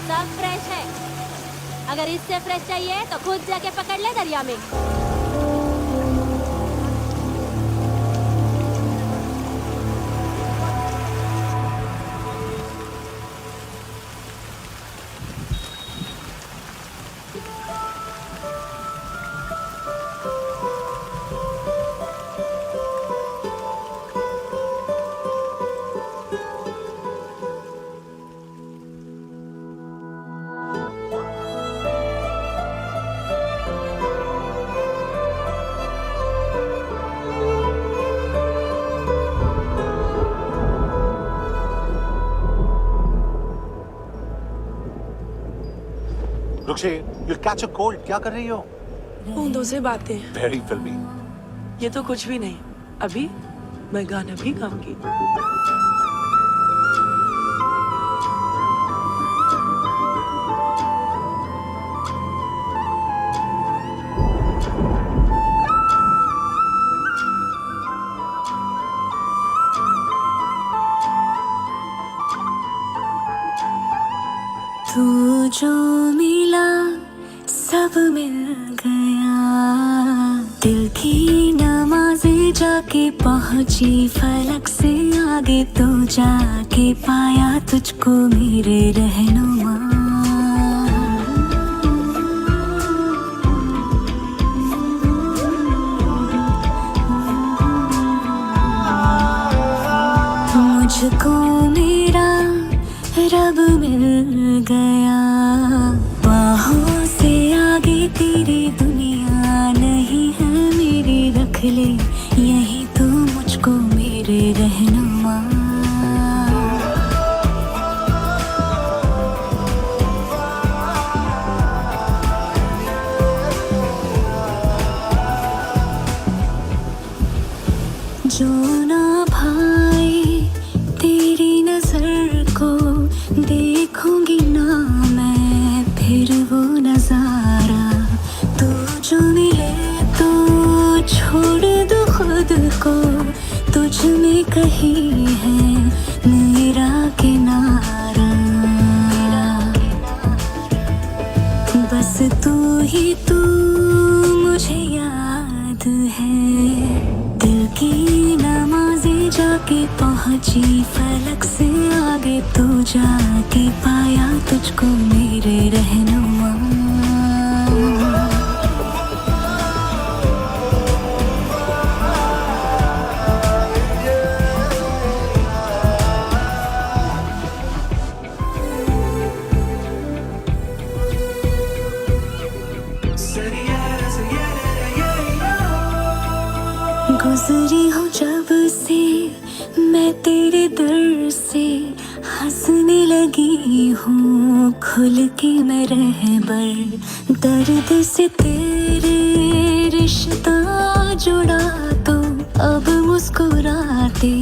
सब फ्रेश है। अगर इससे फ्रेश चाहिए तो खुद जाके पकड़ ले दरिया में। रुक्षे, you'll catch a cold. क्या कर रही हो? बूंदों से बातें। Very filmy. ये तो कुछ भी नहीं। अभी मैं गाना भी गाऊंगी। तू जो मिला सब मिल गया, दिल की नमाज़ें जाके पहुंची फलक से आगे, तो जाके पाया तुझको मेरे रहनुमा। मुझको मेरा रब मिल गया, बाहों से आगे तेरी दुनिया नहीं है मेरी, रख ले यही तो मुझको मेरे रहनुमा। जो ना भाई तेरी नजर को देखूंगी ना मैं फिर वो नजारा, तू जो मिले तो छोड़ दो खुद को, तुझ में कहीं है मेरा किनारा। बस तू ही तू मुझे याद है, दिल की नमाज़ें जाके पहुंची फलक से आगे, तो जाके पाया तुझको मेरे रहनुमा। गुजरी हूँ जब से मैं तेरे दर से, हंसने लगी हूँ खुल के मैं रहबर, दर्द से तेरे रिश्ता जुड़ा, तो अब मुस्कुराते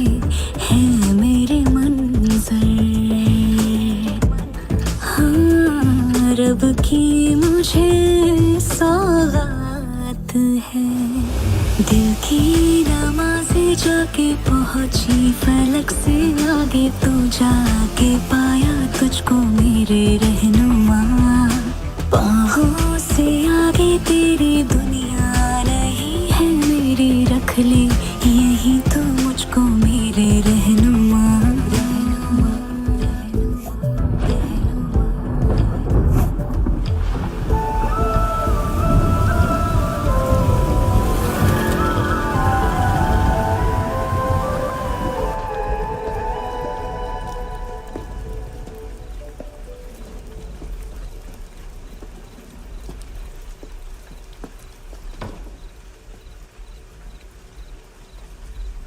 हैं मेरे मंजर। हाँ, रब की मुझे सौगात है, दिल की नमाज़ें जाके पहुंची फलक से आगे, तो जाके पाया तुझको मेरे रहनुमा। बाहों से आगे तेरी दुनिया नहीं है मेरी, रख ले यही तो मुझको मेरे रहनुमा।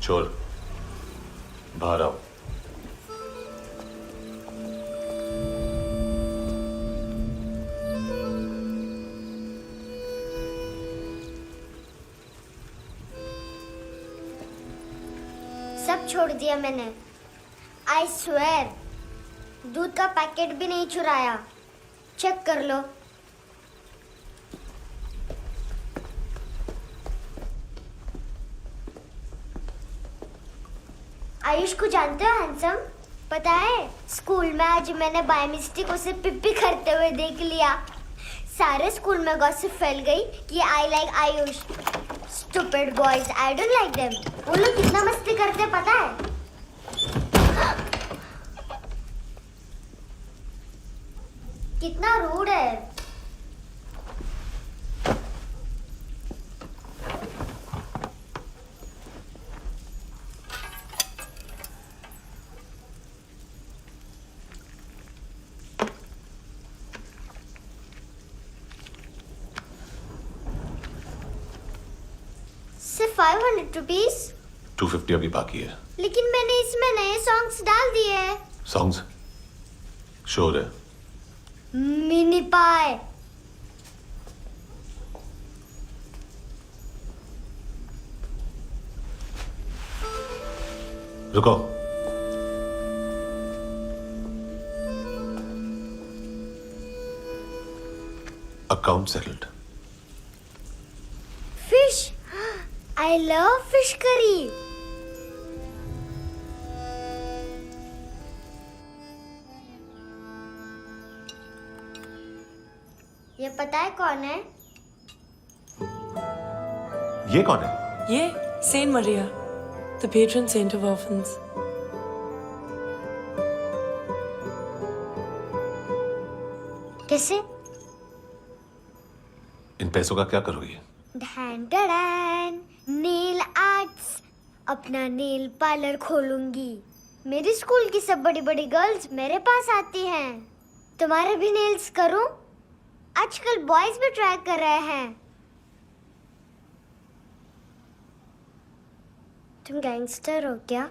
छोड़, बाहर आओ। सब छोड़ दिया मैंने, आई स्वेर। दूध का पैकेट भी नहीं चुराया, चेक कर लो। आयुष को जानते हो हैंडसम? पता है स्कूल में आज मैंने बाय मिस्टेक उसे पिप्पी करते हुए देख लिया। सारे स्कूल में गॉसिप फैल गई कि I like Ayush. Stupid boys, I don't like them. वो लोग कितना मस्ती करते पता है? कितना रूड है। सिर्फ 500 रुपीज। 250 अभी बाकी है। लेकिन मैंने इसमें नए सॉन्ग्स डाल दिए हैं। सॉन्ग्स शोर है। मिनी पाए। रुको। Account settled. Fish. I love fish curry. ये पता है कौन है? ये कौन है? ये saint Maria, the patron saint of orphans. कैसे? इन पैसों का क्या करोगी? ढैन ढैन, नेल आर्ट्स। अपना नेल पार्लर खोलूंगी। मेरी स्कूल की सब बड़ी बड़ी गर्ल्स मेरे पास आती हैं। तुम्हारे भी नेल्स करूं? आजकल बॉयज भी ट्राई कर रहे हैं। तुम गैंगस्टर हो क्या?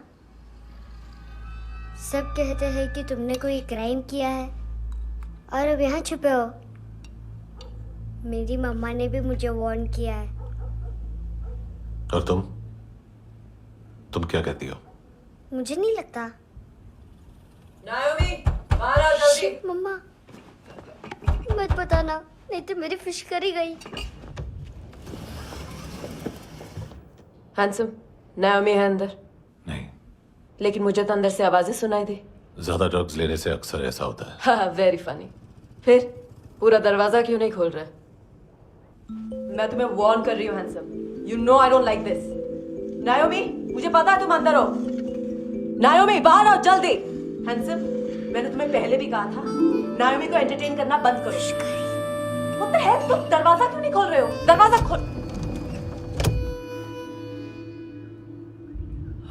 सब कहते हैं कि तुमने कोई क्राइम किया है और अब यहाँ छुपे हो। मेरी मम्मा ने भी मुझे वार्न किया है। और तुम क्या कहती हो? मुझे नहीं लगता। नायोमी, बाहर आओ जल्दी। शिट, मम्मा मत बताना, नहीं तो मेरी फिश करी गई। हैंडसम, नायोमी है अंदर। नहीं, लेकिन मुझे तो अंदर से आवाजें सुनाई दी। ज्यादा ड्रग्स लेने से अक्सर ऐसा होता है। हाँ, वेरी फनी। फिर पूरा दरवाजा क्यों नहीं खोल रहे? मैं तुम्हें वार्न कर रही हूँ handsome. You know I don't like this. नायोमी, मुझे पता है तुम अंदर हो। नायोमी, बाहर आओ जल्दी। हैंडसम, मैंने तुम्हें पहले भी कहा था नायोमी को एंटरटेन करना बंद करो। What the heck? तुम दरवाजा क्यों नहीं खोल रहे हो? दरवाजा खोल।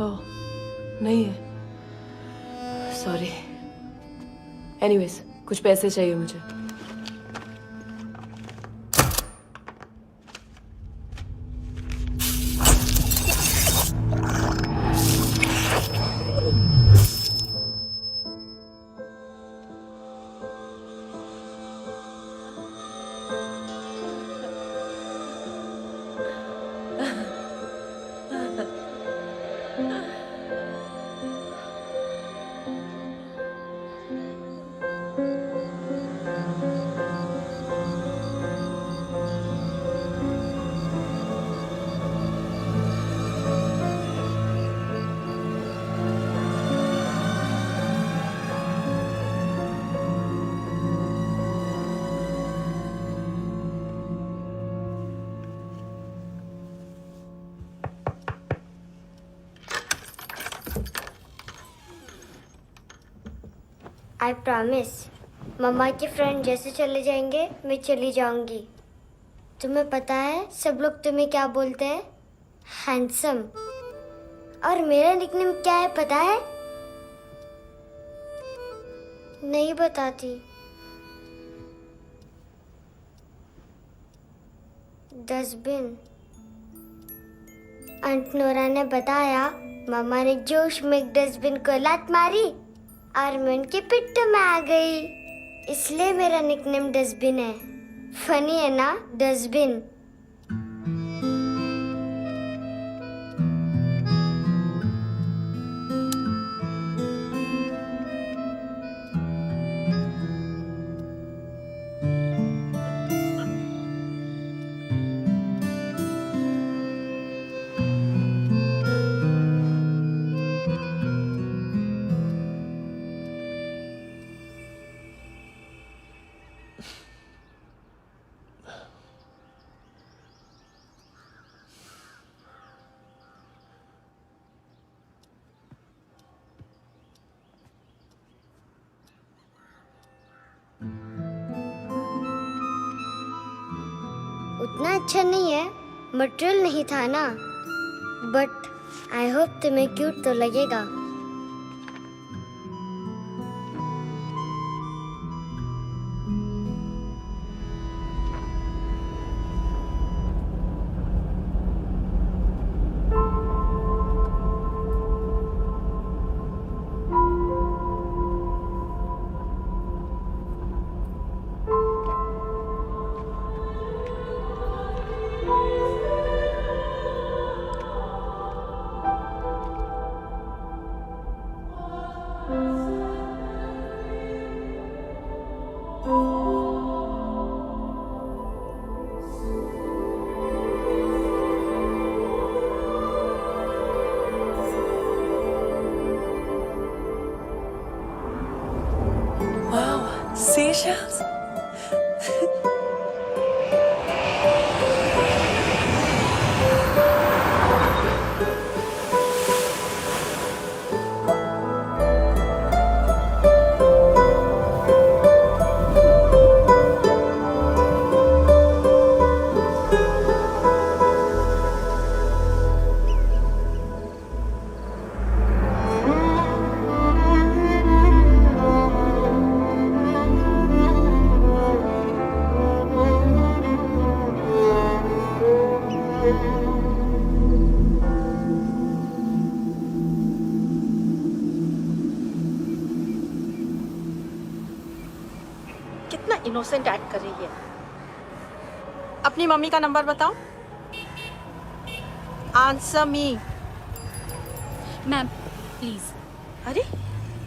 ओह, नहीं है। सॉरी। एनीवेज, कुछ पैसे चाहिए मुझे। आई प्रॉमिस, मम्मा के फ्रेंड जैसे चले जाएंगे मैं चली जाऊंगी। तुम्हें पता है सब लोग तुम्हें क्या बोलते हैं? हैंडसम। और मेरा निकनेम क्या है पता है? नहीं बताती। डस्टबिन। आंट नोरा ने बताया मम्मा ने जोश में एक डस्टबिन को लात मारी और मैं उनके पिट्ठू में आ गई, इसलिए मेरा निकनेम डस्टबिन है। फनी है ना डस्टबिन? इतना अच्छा नहीं है, मटेरियल नहीं था ना, बट आई होप तुम्हें क्यूट तो लगेगा। Wow, seashells. कितना इनोसेंट एक्ट कर रही है। अपनी मम्मी का नंबर बताओ। Answer me. Ma'am please. अरे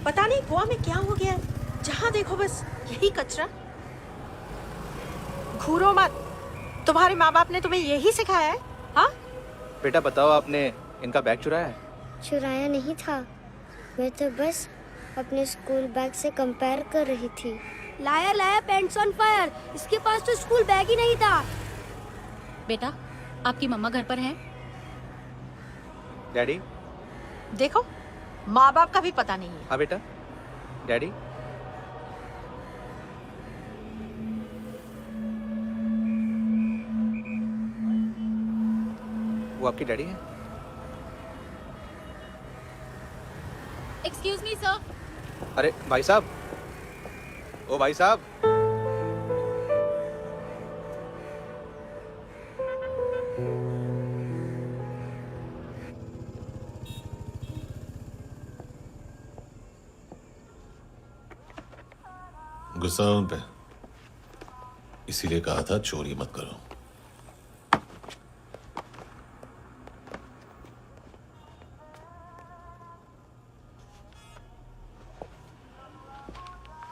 पता नहीं गोवा में क्या हो गया है, जहाँ देखो बस यही कचरा। घूरो मत, तुम्हारे माँ बाप ने तुम्हें यही सिखाया है? हाँ बेटा बताओ, आपने इनका बैग चुराया है? चुराया नहीं था, मैं तो बस अपने स्कूल बैग से कंपेयर कर रही थी। Liar liar pants on fire, इसके पास तो स्कूल बैग ही नहीं था। बेटा आपकी मम्मा घर पर हैं? डैडी? देखो, माँ बाप का भी पता नहीं है। हाँ बेटा। डैडी? वो आपकी डैडी है? Excuse me sir. अरे भाई साहब, ओ भाई साहब। गुस्सा उन पे, इसीलिए कहा था चोरी मत करो।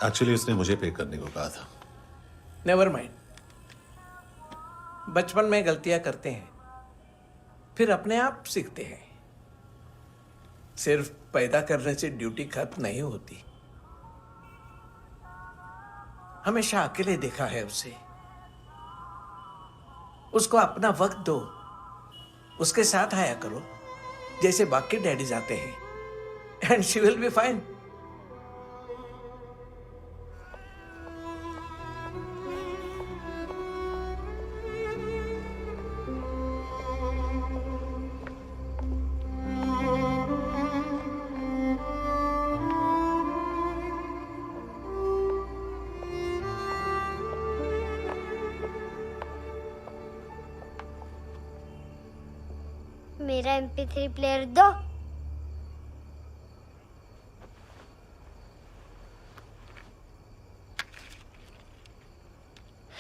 एक्चुअली उसने मुझे पे करने को कहा था। नेवर माइंड, बचपन में गलतियां करते हैं, फिर अपने आप सीखते हैं। सिर्फ पैदा करने से ड्यूटी खत्म नहीं होती। हमेशा अकेले देखा है उसे। उसको अपना वक्त दो, उसके साथ आया करो जैसे बाकी डैडीज आते हैं, and she will be fine. मेरा MP3 प्लेयर दो।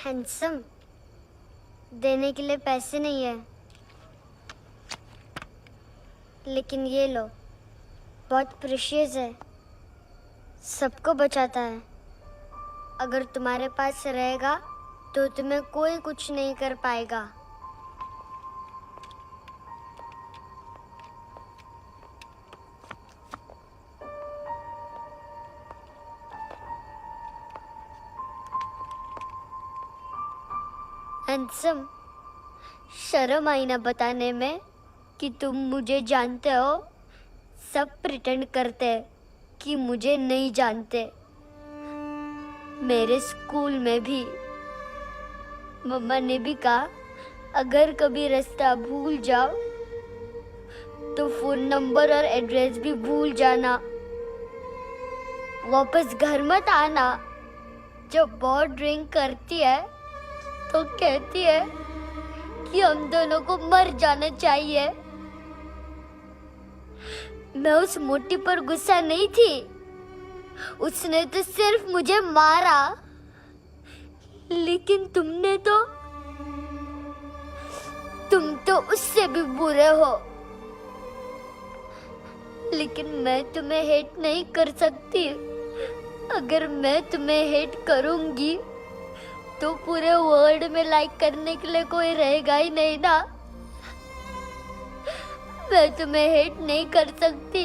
हैंडसम, देने के लिए पैसे नहीं है, लेकिन ये लो, बहुत प्रेशियस है, सबको बचाता है। अगर तुम्हारे पास रहेगा तो तुम्हें कोई कुछ नहीं कर पाएगा। हैंडसम, शर्म आई ना बताने में कि तुम मुझे जानते हो। सब प्रिटेंड करते हैं कि मुझे नहीं जानते। मेरे स्कूल में भी मम्मा ने भी कहा अगर कभी रास्ता भूल जाओ तो फोन नंबर और एड्रेस भी भूल जाना। वापस घर मत आना। जब बहुत ड्रिंक करती है तो कहती है कि हम दोनों को मर जाना चाहिए। मैं उस मोटी पर गुस्सा नहीं थी, उसने तो सिर्फ मुझे मारा। लेकिन तुम तो उससे भी बुरे हो। लेकिन मैं तुम्हें हेट नहीं कर सकती। अगर मैं तुम्हें हेट करूंगी तो पूरे वर्ल्ड में लाइक करने के लिए कोई रहेगा ही नहीं ना। मैं तुम्हें हेट नहीं कर सकती।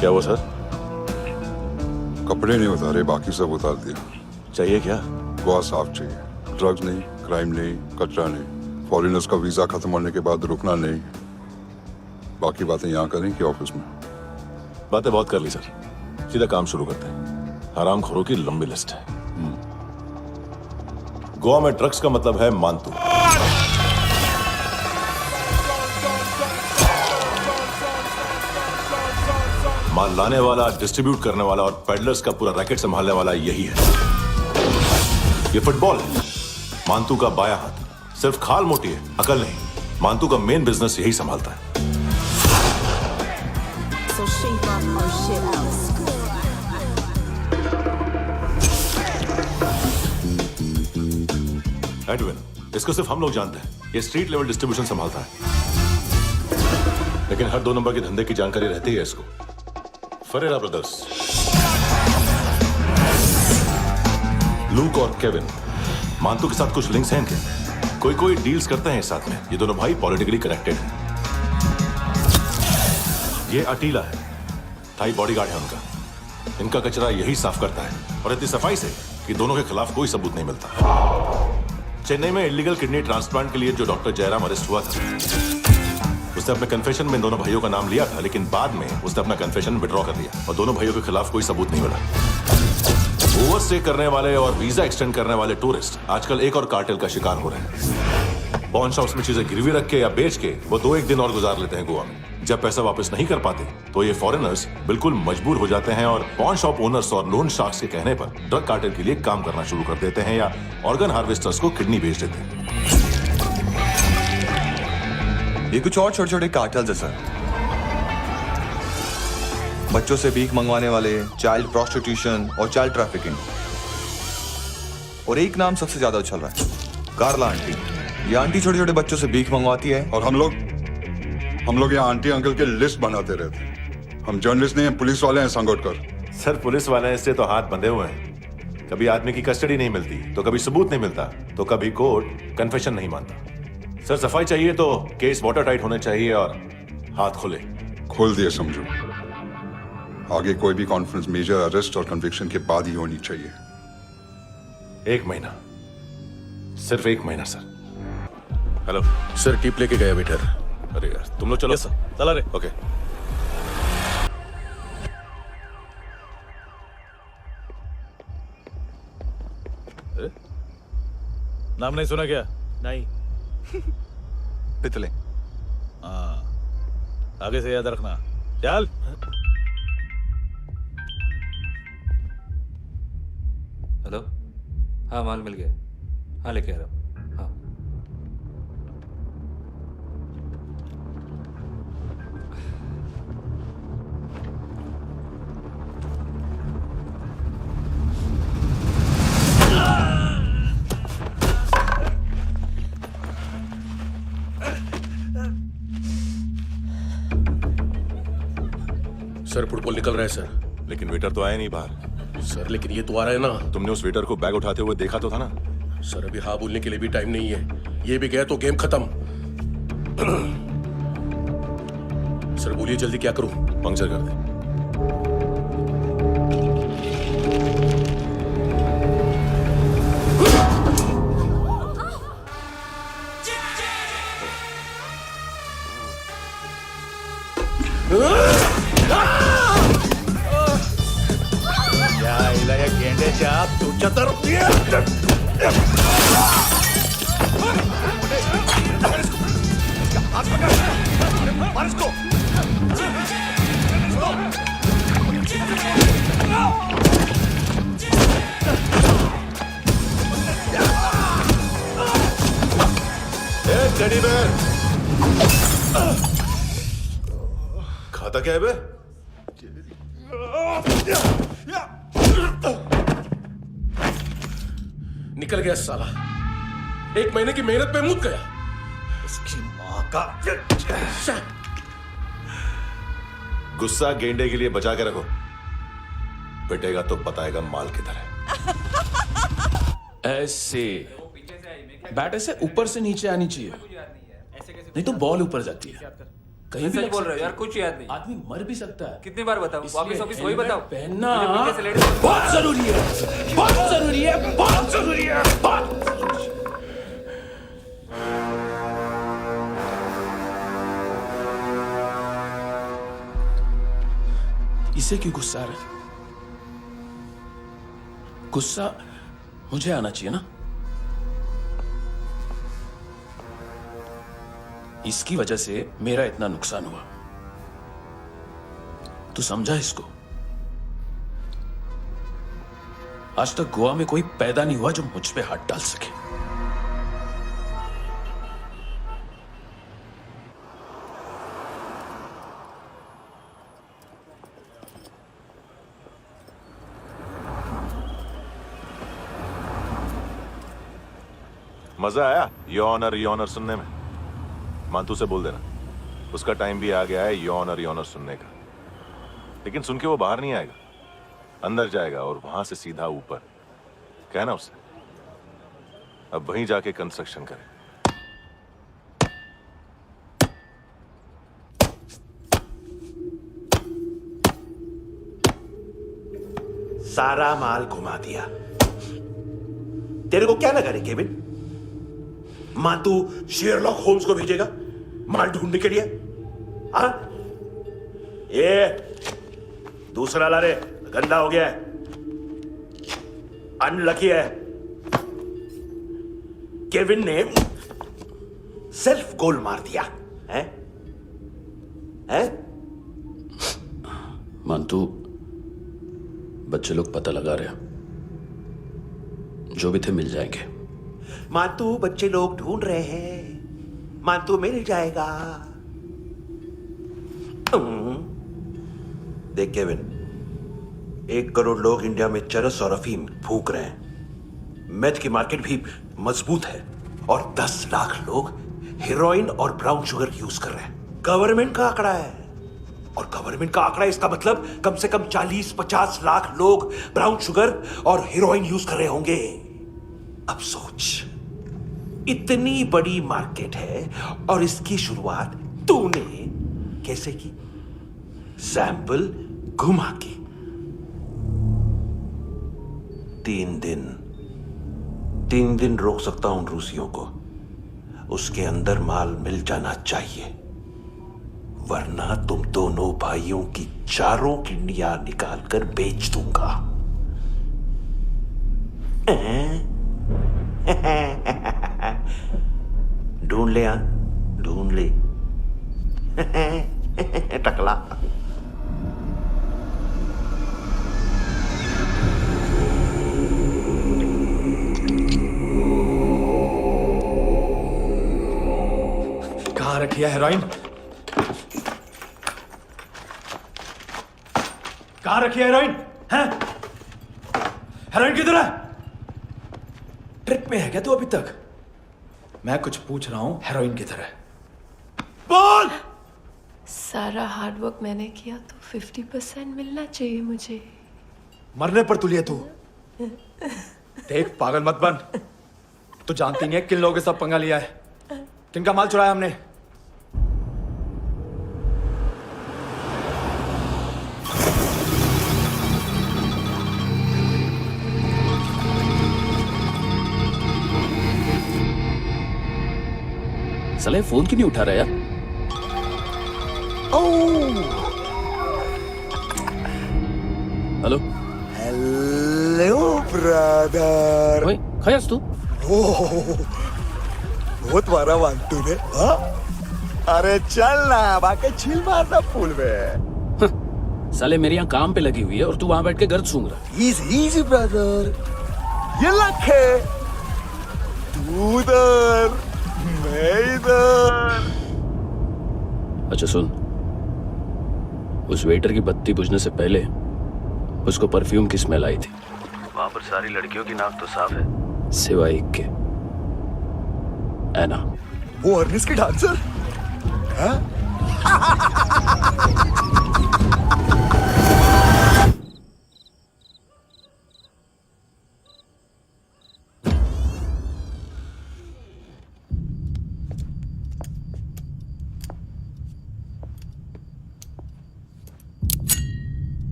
क्या हुआ सर? कपड़े नहीं उतारे, बाकी सब उतार दिया। चाहिए क्या? गोवा साफ चाहिए। ड्रग्स नहीं, क्राइम नहीं, कचरा नहीं। फॉरेनर्स का वीजा खत्म होने के बाद रुकना नहीं। बाकी बातें यहाँ करें कि ऑफिस में? बातें बहुत कर ली सर, सीधा काम शुरू करते हैं। हरामखोरों की लंबी लिस्ट है। गोवा में ड्रग्स का मतलब है मानतू। माल लाने वाला, डिस्ट्रीब्यूट करने वाला और पेडलर्स का पूरा रैकेट संभालने वाला यही है। ये फुटबॉल है, मानतू का बायां हाथ। सिर्फ खाल मोटी है, अकल नहीं। मानतू का मेन बिजनेस यही संभालता है। एडविन, इसको सिर्फ हम लोग जानते हैं। ये स्ट्रीट लेवल डिस्ट्रीब्यूशन संभालता है, लेकिन हर 2 नंबर के धंधे की जानकारी रहती है इसको। फरेरा ब्रदर्स, लूक और केविन, मानतू के साथ कुछ लिंक्स हैं इनके। कोई डील्स करते हैं साथ में। ये दोनों भाई पॉलिटिकली कनेक्टेड हैं। ये अटीला है, थाई बॉडीगार्ड है उनका। इनका कचरा यही साफ करता है, और इतनी सफाई से कि दोनों के खिलाफ कोई सबूत नहीं मिलता। चेन्नई में इलीगल किडनी ट्रांसप्लांट के लिए जो डॉक्टर जयराम अरेस्ट हुआ था, उसने अपने कन्फेशन में दोनों भाइयों का नाम लिया था, लेकिन बाद में उसने अपना कन्फेशन विड्रॉ कर लिया और दोनों भाइयों के खिलाफ कोई सबूत नहीं मिला। ओवरस्टे करने वाले और वीजा एक्सटेंड करने वाले टूरिस्ट आजकल एक और कार्टेल का शिकार हो रहे हैं। पॉन शॉप्स में चीजें गिरवी रख के या बेच के वो 2-1 दिन और गुजार लेते हैं गोवा में। जब पैसा वापस नहीं कर पाते तो ये फॉरेनर्स बिल्कुल मजबूर हो जाते हैं और पॉन शॉप ओनर्स और लोन शार्क्स के कहने पर ड्रग कार्टेल के लिए काम करना शुरू कर देते हैं या ऑर्गन हार्वेस्टर्स को किडनी बेच देते हैं। ये कुछ और छोटे-छोटे कार्टेल्स है सर। बच्चों से भीख मंगवाने वाले, चाइल्ड प्रोस्टिट्यूशन और चाइल्ड ट्रैफिकिंग। और एक नाम सबसे ज्यादा उछल रहा है, कार्ला आंटी। ये आंटी छोटे छोटे बच्चों से भीख मंगवाती है। और हम लोग यहाँ आंटी अंकल के लिस्ट बनाते रहते हैं। हम जर्नलिस्ट नहीं हैं, पुलिस वाले हैं संगोटकर। सर पुलिस वाले हैं, इससे तो हाथ बंधे हुए हैं। कभी आदमी की कस्टडी नहीं मिलती तो कभी सबूत नहीं मिलता तो कभी कोर्ट कन्फेशन नहीं मानता। सर सफाई चाहिए तो केस वाटर टाइट होने चाहिए और हाथ खुले। खोल दिए समझो। आगे कोई भी कॉन्फ्रेंस मेजर अरेस्ट और कन्विक्शन के बाद ही होनी चाहिए। 1 महीना, सिर्फ 1 महीना सर। हेलो सर, टिप लेके गया वेटर। अरे यार तुम लोग चलो। सर चला रे। ओके। नाम नहीं सुना क्या? नहीं। पितले। हाँ, आगे से याद रखना। चल। हेलो, हाँ माल मिल गया। हाँ लेके आ रहा हूँ। हाँ सर फुटबॉल निकल रहा है सर। लेकिन वेटर तो आया नहीं बाहर। सर लेकिन ये तो आ रहा है ना। तुमने उस वेटर को बैग उठाते हुए देखा तो था ना? सर अभी हाँ बोलने के लिए भी टाइम नहीं है। ये भी गया तो गेम खत्म। सर बोलिए जल्दी क्या करूं? पंक्चर कर दे। टेडी बेयर खाता क्या है बे? निकल गया साला। 1 महीने की मेहनत पे मुद गया। इसकी माँ का। गुस्सा गेंडे के लिए बचा के रखो, पिटेगा तो बताएगा माल किधर है। ऐसे बैट ऐसे ऊपर से नीचे आनी चाहिए, नहीं तो बॉल ऊपर जाती है। कहीं भी बोल रहे हो यार, कुछ याद नहीं। आदमी मर भी सकता है। कितनी बार बताऊं? वापिस वही बताओ। पहनना बहुत जरूरी है, बहुत जरूरी है, बहुत जरूरी है, बहुत। इसे क्यों गुस्सा आ रहा है? गुस्सा मुझे आना चाहिए ना। इसकी वजह से मेरा इतना नुकसान हुआ। तू समझा इसको? आज तक गोवा में कोई पैदा नहीं हुआ जो मुझ पे हाथ डाल सके। मजा आया योनर सुनने में? मांतू से बोल देना उसका टाइम भी आ गया है योनर सुनने का। लेकिन सुन के वो बाहर नहीं आएगा, अंदर जाएगा और वहां से सीधा ऊपर। कहना उससे अब वहीं जाके कंस्ट्रक्शन करे। सारा माल घुमा दिया। तेरे को क्या लगा रे केविन? मातू शेरलॉक होम्स को भेजेगा माल ढूंढने के लिए? हाँ? ये दूसरा ला रे, गंदा हो गया है, अनलकी है। केविन ने सेल्फ गोल मार दिया है? हैं? मानतू, बच्चे लोग पता लगा रहे हैं, जो भी थे मिल जाएंगे। मातू बच्चे लोग ढूंढ रहे हैं, मातू मिल जाएगा। देख केविन, 1 करोड़ लोग इंडिया में चरस और अफीम फूक रहे हैं। मेथ की मार्केट भी मजबूत है और 10 लाख लोग हेरोइन और ब्राउन शुगर यूज कर रहे हैं। गवर्नमेंट का आंकड़ा है, और गवर्नमेंट का आंकड़ा इसका मतलब कम से कम 40-50 लाख लोग ब्राउन शुगर और हेरोइन यूज कर रहे होंगे। अब सोच, इतनी बड़ी मार्केट है और इसकी शुरुआत तूने कैसे की? सैंपल घुमा के। 3 दिन रोक सकता हूं रूसियों को, उसके अंदर माल मिल जाना चाहिए, वरना तुम दोनों भाइयों की 4 किडनियां निकाल कर बेच दूंगा। ढूंढ ले, ढूंढ ले टकला। कहाँ रखी है हेरोइन? कहाँ रखी है हेरोइन? हैं? हेरोइन किधर है? ट्रिप में है क्या तू अभी तक? मैं कुछ पूछ रहा हूं, हेरोइन किधर है? बोल! सारा हार्डवर्क मैंने किया तो 50% मिलना चाहिए मुझे। मरने पर तुलिए तू। देख, पागल मत बन। तू जानती नहीं है किन लोगों के साथ पंगा लिया है, किनका माल चुराया हमने। साले फोन क्यों नहीं उठा रहा यार? Hello hello brother. ओए, खयास तू? बहुत मारा मान तूने, हाँ? अरे चल ना, बाकी चिल मारना पूल में। साले मेरी यहाँ काम पे लगी हुई है और तू वहां बैठ के गर्द सूंघ रहा। इजी ब्रदर, ये लक है। तू उधर, मैं इधर। अच्छा सुन, उस वेटर की बत्ती बुझने से पहले उसको परफ्यूम की स्मेल आई थी। वहां पर सारी लड़कियों की नाक तो साफ है, सिवाय एक के, एना। वो अर्निस की डांसर? हाँ?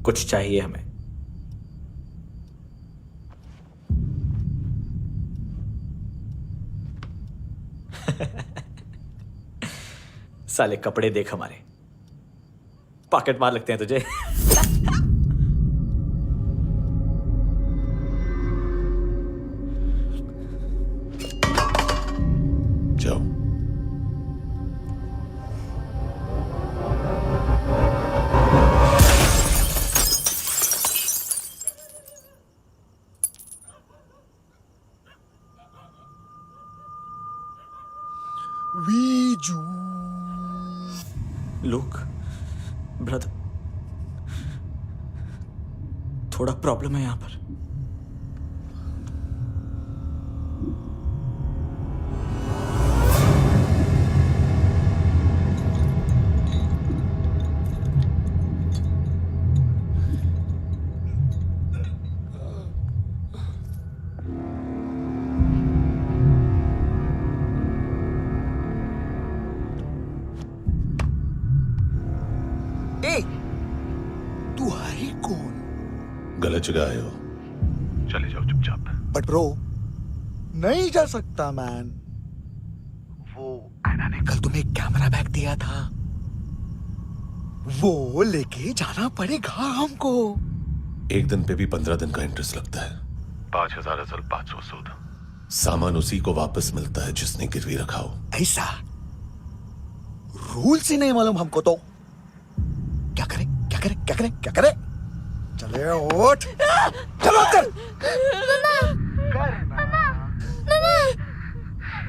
कुछ चाहिए हमें। साले कपड़े देख हमारे, पॉकेट मार लगते हैं तुझे। जाओ। लुक ब्रदर, थोड़ा प्रॉब्लम है यहां पर। तू है कौन? गलत जगह आए हो, चले जाओ चुपचाप। बट ब्रो, नहीं जा सकता मैन। वो एना ने कल तुम्हें कैमरा बैग दिया था, वो लेके जाना पड़ेगा हमको। 1 दिन पे भी 15 दिन का इंटरेस्ट लगता है। 5,000 असल 500 सूद। सामान उसी को वापस मिलता है जिसने गिरवी रखा हो। ऐसा रूल से नहीं मालूम हमको तो। क्या करें क्या करें क्या करें क्या करें? चले उठ, चलो कर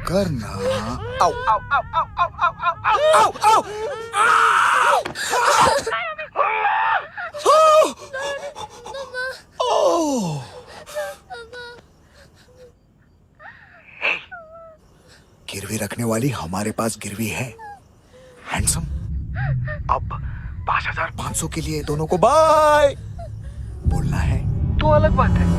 करना। आओ आओ आओ आओ आओ आओ आओ आओ आओ। वाली हमारे पास गिरवी है। हैंडसम, अब 5,500 के लिए दोनों को बाय बोलना है तो अलग बात है।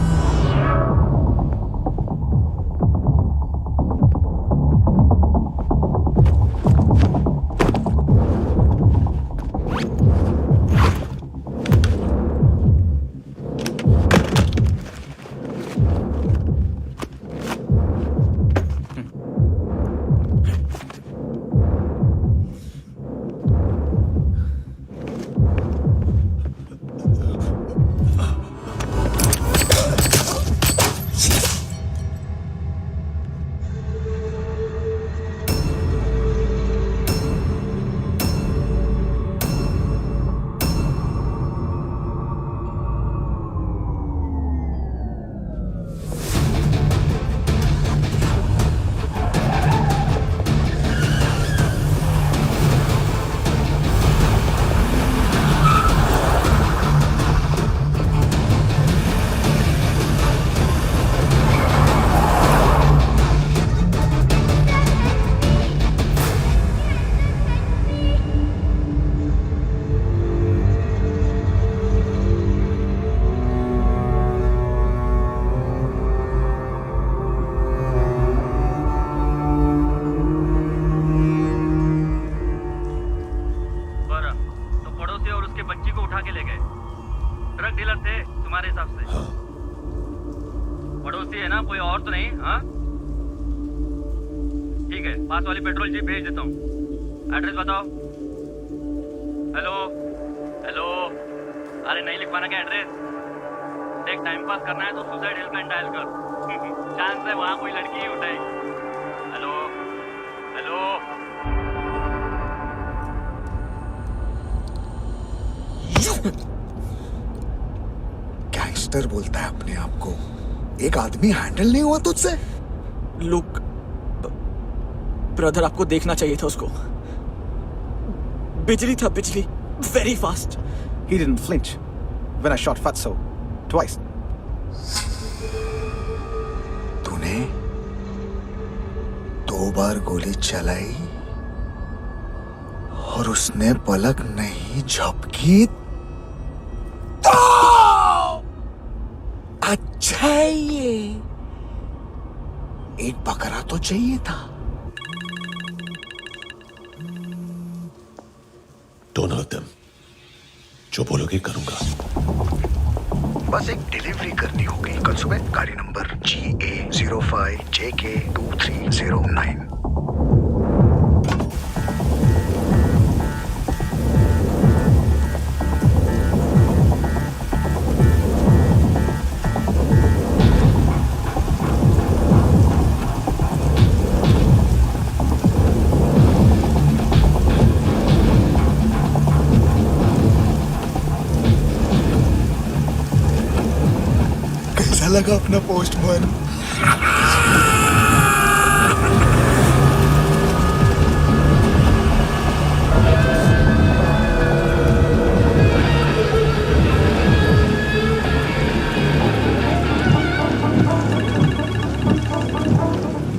पड़ोसी है ना, कोई और तो नहीं? हाँ ठीक है, पास वाली पेट्रोल जीप भेज देता हूँ। एड्रेस बताओ। हेलो हेलो, अरे नहीं लिख पाना क्या एड्रेस? देख टाइम पास करना है तो सुसाइड हेल्पलाइन डायल कर। चांस है वहाँ कोई लड़की ही उठाएगी। हेलो हेलो, गैंगस्टर बोलता है अपने आप को। एक आदमी हैंडल नहीं हुआ तुझसे? लुक ब्रदर, आपको देखना चाहिए था उसको। बिजली था, बिजली, very fast. He didn't flinch when I shot Fatso twice. तूने 2 बार गोली चलाई और उसने पलक नहीं झपकी तो अच्छा है ये। एक बकरा तो चाहिए था। Don't hurt them. जो बोलोगे करूंगा। बस एक डिलीवरी करनी होगी कल सुबह। गाड़ी नंबर GA05JK2309। कैसा लगा अपना पोस्टमैन?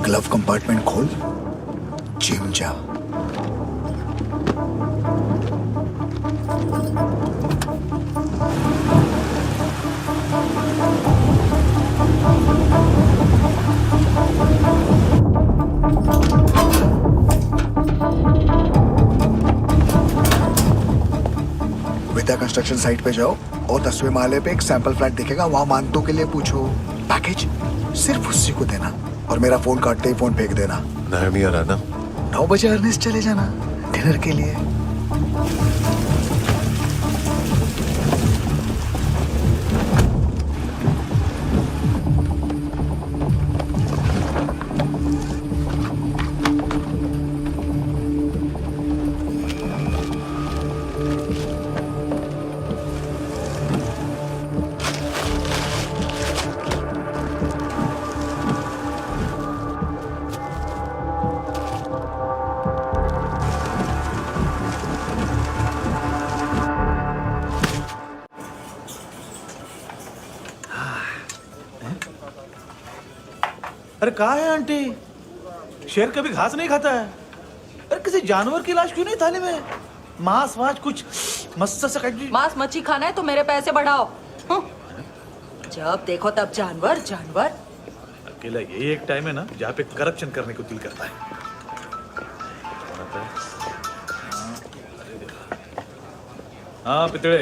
ग्लव कंपार्टमेंट खोल, जिम जा। विद्या कंस्ट्रक्शन साइट पे जाओ और 10वें माले पे एक सैंपल फ्लैट दिखेगा, वहां मानतों के लिए पूछो। पैकेज सिर्फ उसी को देना और मेरा फोन काटते ही फोन फेंक देना। नायमी आ रहा ना? 9 बजे अर्नेस्ट चले जाना डिनर के लिए। अरे कहाँ है आंटी? शेर कभी घास नहीं खाता है। अरे किसी जानवर की लाश क्यों नहीं थाली में? मांस वास कुछ मस्त सा काट। मांस मच्छी खाना है तो मेरे पैसे बढ़ाओ। जब देखो तब जानवर जानवर। अकेला यही एक टाइम है ना जहाँ पे करप्शन करने को दिल करता है। हाँ पितड़े,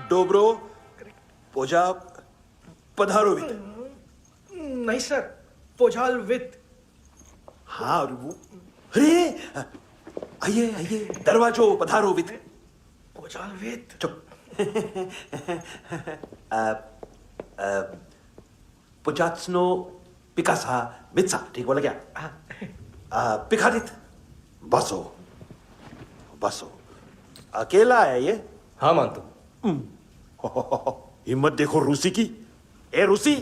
डोब्रो पोजा पधारोवित। नहीं सर, पोजाल विथ। हाँ अरे आइए आइए, दरवाजो पधारोवित। पोजाल विथ। चुप। पोजात्सनो पिकासा मित्सा, ठीक बोला क्या? पिकादित बसो बसो। अकेला है ये? हाँ मानतो। हिम्मत देखो रूसी की। ए रूसी।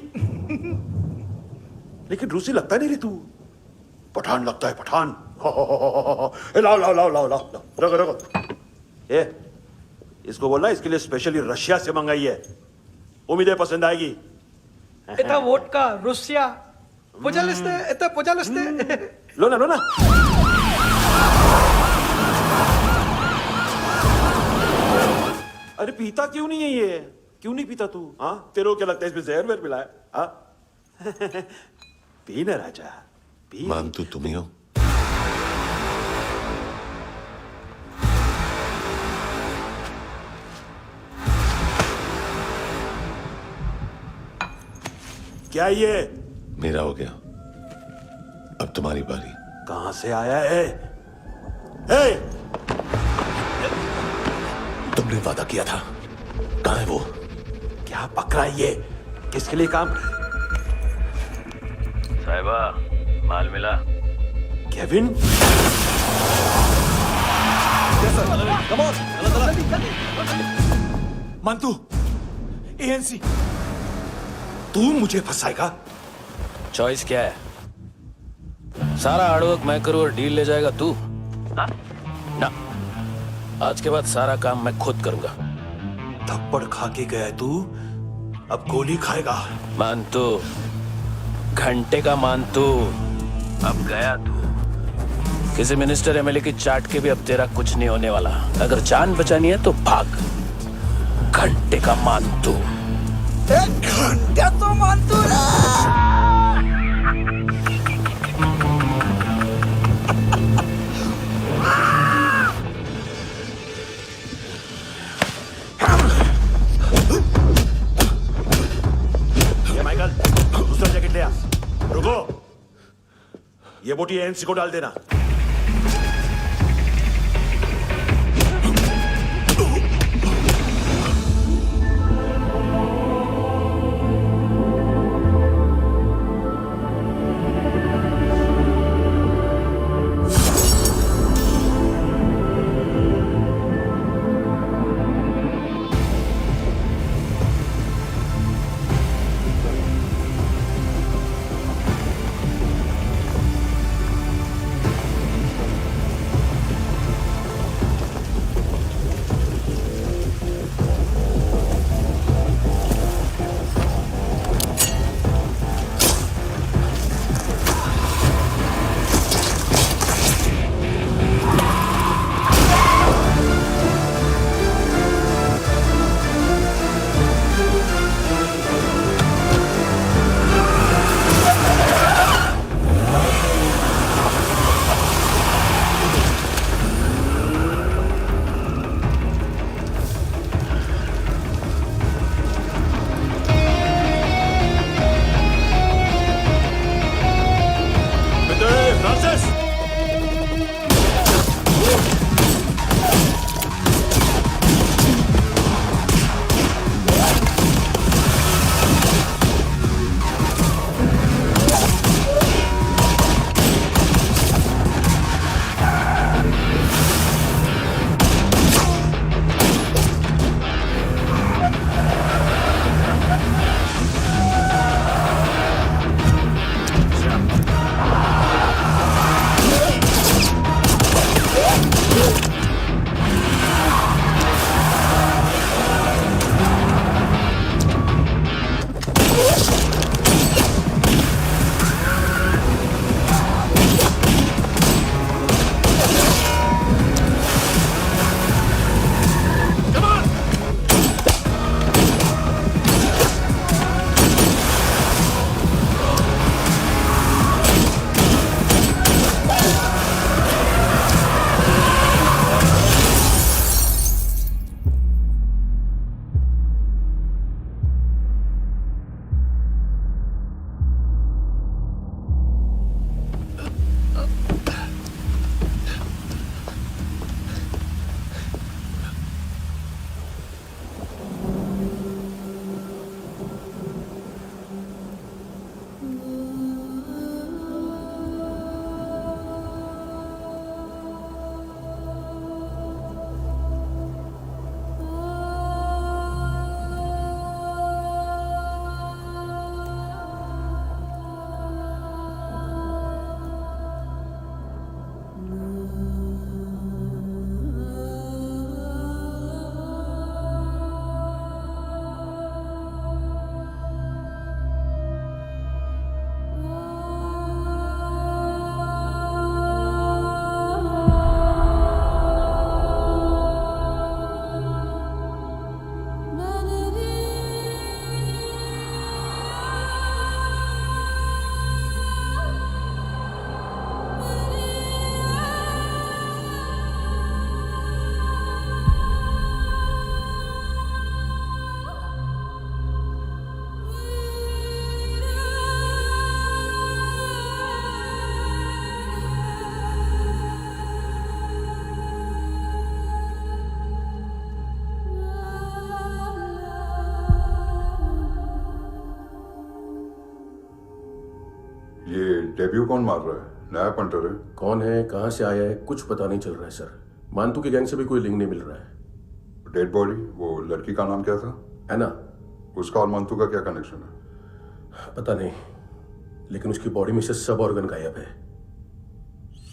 लेकिन रूसी लगता नहीं रे तू, पठान लगता है, पठान। लाओ लाओ लाओ लाओ लाओ, रखो रखो। ए इसको बोलना इसके लिए स्पेशली रशिया से मंगाई है, उम्मीद है पसंद आएगी। इतना वोडका रुसिया पोजालिस्ते, इतना पोजालिस्ते। लो ना लो ना। अरे पीता क्यों नहीं है ये? क्यों नहीं पीता तू? हाँ तेरे को क्या लगता है इसमें जहर वहर मिला है? हाँ पी ना राजा पी। मानतू तुम ही हो? क्या ये? मेरा हो गया, अब तुम्हारी बारी। कहां से आया है? हे! तुमने वादा किया था, कहां है वो? क्या पकड़ा ये? किसके लिए काम? साहिबा माल मिला? केविन? मानतू, एएनसी। तू मुझे फंसाएगा? चॉइस क्या है? सारा हार्डवर्क मैं करूं और डील ले जाएगा तू? हाँ? ना, आज के बाद सारा काम मैं खुद करूंगा। थप्पड़ खा के गया तू, अब गोली खाएगा। मानतू, घंटे का मानतू, अब गया तू। किसी मिनिस्टर एमएलए की चाट के भी अब तेरा कुछ नहीं होने वाला। अगर जान बचानी है तो भाग। घंटे का मानतू। घंटा तो मानतू ना। माइकल, दूसरा जैकेट ले आ। रुको, ये बोटी एएनसी को डाल देना। डेब्यू कौन मार रहा है? नया पंटर है? कौन है, कहाँ से आया है, कुछ पता नहीं चल रहा है सर। मानतू के गैंग से भी कोई लिंक नहीं मिल रहा है। डेड बॉडी, वो लड़की का नाम क्या था? एना। उसका और मानतू का क्या कनेक्शन है? पता नहीं, लेकिन उसकी बॉडी में से सब ऑर्गन गायब है।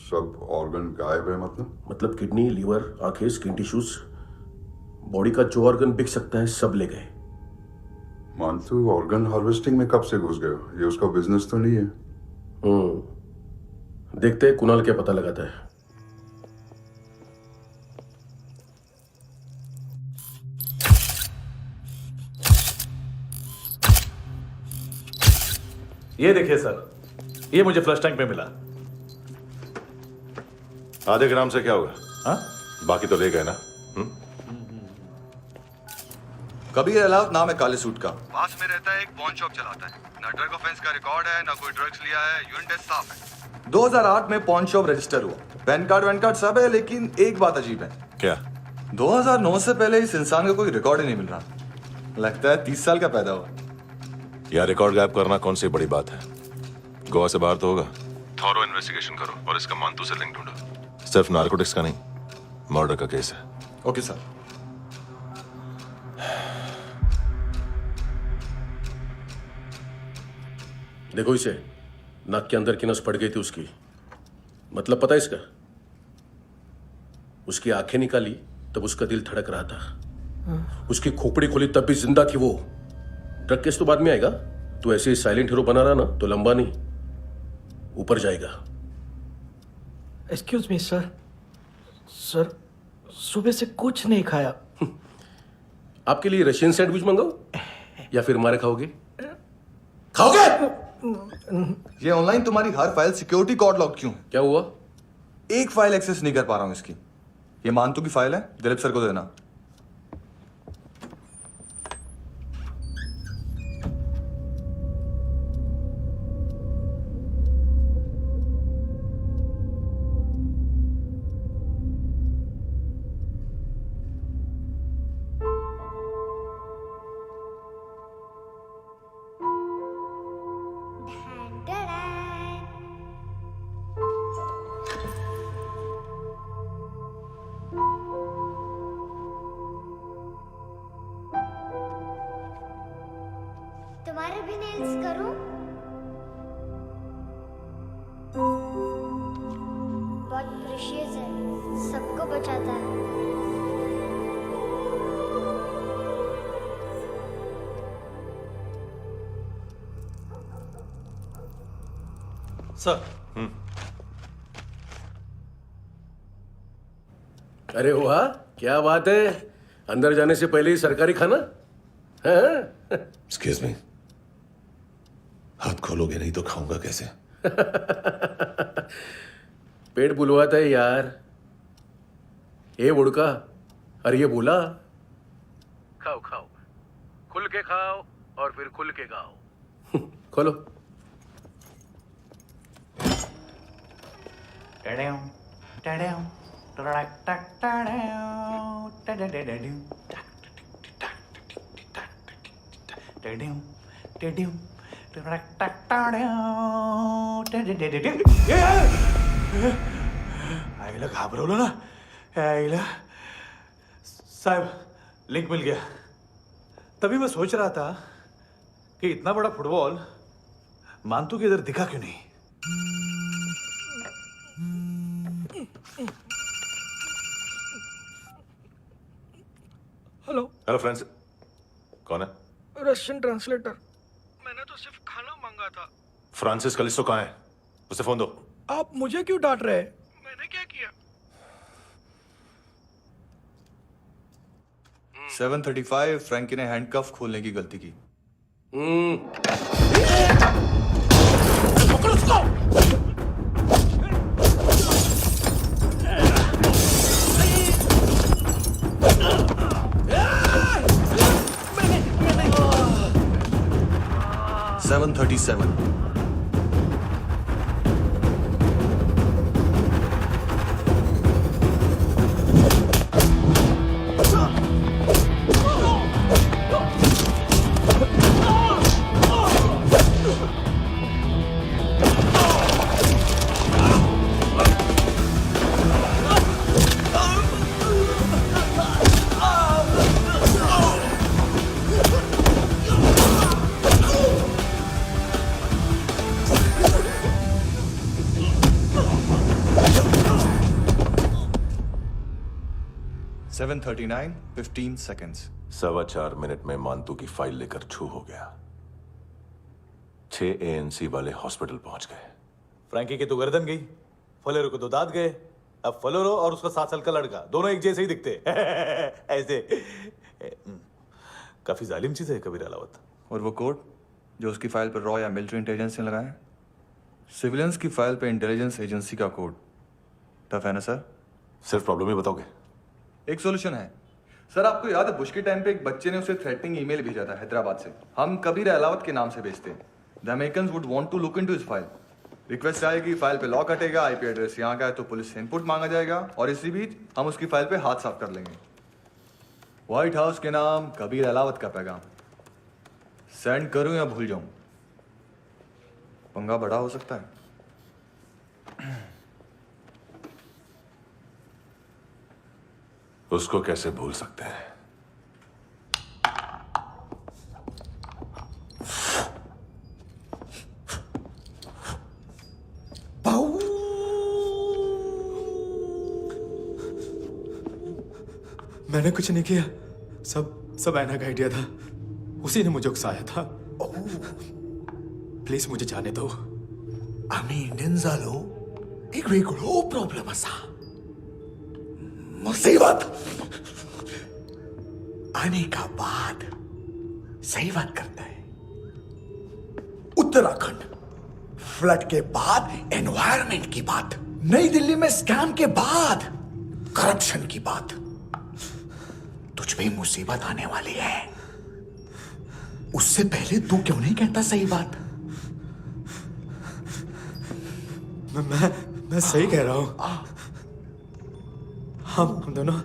सब ऑर्गन गायब है मतलब किडनी, लीवर, आंखें, स्किन टिश्यूज, बॉडी का जो ऑर्गन बिक सकता है सब ले गए। मानतू ऑर्गन हार्वेस्टिंग में कब से घुस गए? ये उसका बिजनेस तो नहीं है? देखते हैं कुणाल क्या पता लगाता है। ये देखिए सर, ये मुझे फ्लश टैंक में मिला। आधे ग्राम से क्या होगा? हाँ? बाकी तो ले गए ना? कबीर अलाउद नाम है काले सूट का, पास में रहता है, एक पॉन शॉप चलाता है। ना ड्रग ऑफेंस का रिकॉर्ड है, ना कोई ड्रग्स लिया है, यूरिन टेस्ट साफ है। 2008 में पॉन शॉप रजिस्टर हुआ, पैन कार्ड वैन कार्ड सब है, लेकिन एक बात अजीब है। क्या? 2009 से पहले इस इंसान का कोई रिकॉर्ड ही नहीं मिल रहा। लगता है 30 साल का पैदा हुआ। यार रिकॉर्ड गायब करना कौन सी बड़ी बात है? गोवा से बाहर तो होगा। थॉरो इन्वेस्टिगेशन करो और इसका मानतू से लिंक ढूंढो। सिर्फ नारकोटिक्स का नहीं, मर्डर का केस है। Okay sir. देखो इसे, नाक के अंदर की नस पड़ गई थी उसकी। मतलब पता है इसका? उसकी आंखें निकाली तब उसका दिल धड़क रहा था। उसकी खोपड़ी खोली तब भी जिंदा थी वो। ड्रग केस तो बाद में आएगा। तो ऐसे ही साइलेंट हीरो बना रहा ना तो लंबा नहीं, ऊपर जाएगा। एक्सक्यूज मी सर, सुबह से कुछ नहीं खाया। आपके लिए रशियन सैंडविच मंगाओ या फिर मारे खाओगे? खाओगे? ये ऑनलाइन तुम्हारी हर फाइल सिक्योरिटी कोड लॉक क्यों है? क्या हुआ? एक फाइल एक्सेस नहीं कर पा रहा हूं इसकी। ये मानतू की फाइल है, दिलीप सर को देना। तुम्हारे भी नेल्स करूं? बहुत प्रेशियस है, सबको बचाता है। सर। अरे वाह, क्या बात है। अंदर जाने से पहले ही सरकारी खाना। एक्सक्यूज मी, हाथ खोलोगे नहीं तो खाऊंगा कैसे? पेट बुलवाता है यार। ये बुड़का, अरे ये बोला। खाओ खाओ, खुल के खाओ और फिर खुल के गाओ। खोलो। आईला घाबरवलं ना। आईला साहब, लिंक मिल गया। तभी मैं सोच रहा था कि इतना बड़ा फुटबॉल मानतू के इधर दिखा क्यों नहीं। हेलो फ्रेंड्स, कौन है? Russian translator. मैंने तो सिर्फ खाना मांगा था। फ्रांसिस कलिस्टो कहाँ है? उसे फोन दो। आप मुझे क्यों डांट रहे हैं? मैंने क्या किया? 735 फ्रैंकी ने हैंडकफ खोलने की गलती की। पकड़ उसको। 737। 7:39, 15 seconds. 4.25 मिनट में मानतू की फाइल लेकर छू हो गया। 6 ANC वाले हॉस्पिटल पहुंच गए। फ्रैंकी की तो गर्दन गई, फलेरो को तो दांत गए। अब फलेरो और उसका 7 साल का लड़का दोनों एक जैसे ही दिखते ऐसे। काफी जालिम चीज है कबीर अलावत। और वो कोड जो उसकी फाइल पर रॉ या मिलिट्री इंटेलिजेंस ने लगाया, सिविलियंस की फाइल पे इंटेलिजेंस एजेंसी का कोड। टफ है ना सर? सिर्फ प्रॉब्लम ही बताओगे? एक सॉल्यूशन है सर। आपको याद है बुश के टाइम पे एक बच्चे ने उसे थ्रेटनिंग ईमेल भेजा था हैदराबाद से। हम कबीर अलावत के नाम से भेजते हैं। The Americans would want to look into his file. Request आएगी, फाइल पे लॉक हटेगा, आईपी एड्रेस यहाँ का है तो पुलिस से इनपुट मांगा जाएगा और इसी बीच हम उसकी फाइल पे हाथ साफ कर लेंगे। व्हाइट हाउस के नाम कबीर अलावत का पैगाम। सेंड करूं या भूल जाऊं? पंगा बड़ा हो सकता है। उसको कैसे भूल सकते हैं? मैंने कुछ नहीं किया, सब ऐना का आइडिया था। उसी ने मुझे उकसाया था। प्लीज मुझे जाने दो। आम्ही इंडियन झालो एक वेगळो प्रॉब्लेम असा, मुसीबत। आने का बाद सही बात करता है। उत्तराखंड फ्लड के बाद एनवायरनमेंट की बात, नई दिल्ली में स्कैम के बाद करप्शन की बात। तुझ पे मुसीबत आने वाली है, उससे पहले तू क्यों नहीं कहता सही बात? मैं सही कह रहा हूं। हम दोनों,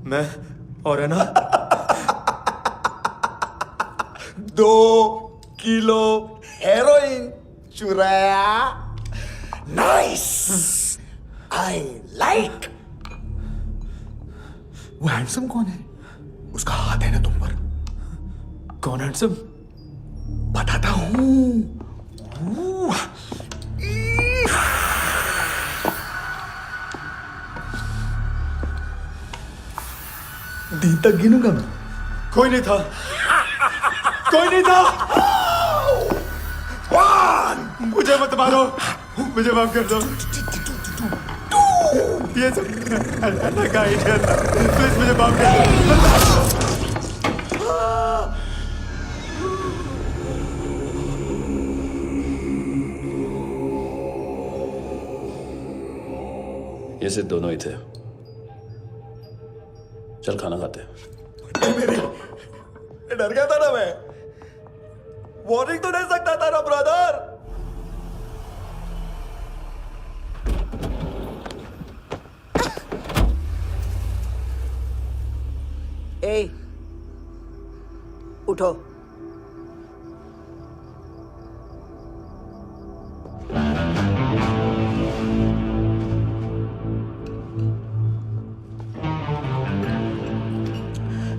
मैं और है ना 2 किलो हेरोइन चुराया। Nice, I like. वो हैंडसम कौन है? उसका हाथ है ना तुम पर? कौन हैंडसम? बताता हूं। दिन तक गिनूंगा मैं। कोई नहीं था, कोई नहीं था। मुझे मत मारो, मुझे माफ कर दो। ये सब अल्लाह का आइडिया था। प्लीज मुझे माफ कर दो। ये सिर्फ दोनों ही थे। चल खाना खाते हैं। मेरी डर गया था ना मैं। वार्निंग तो दे सकता था ना ब्रदर। ए, उठो।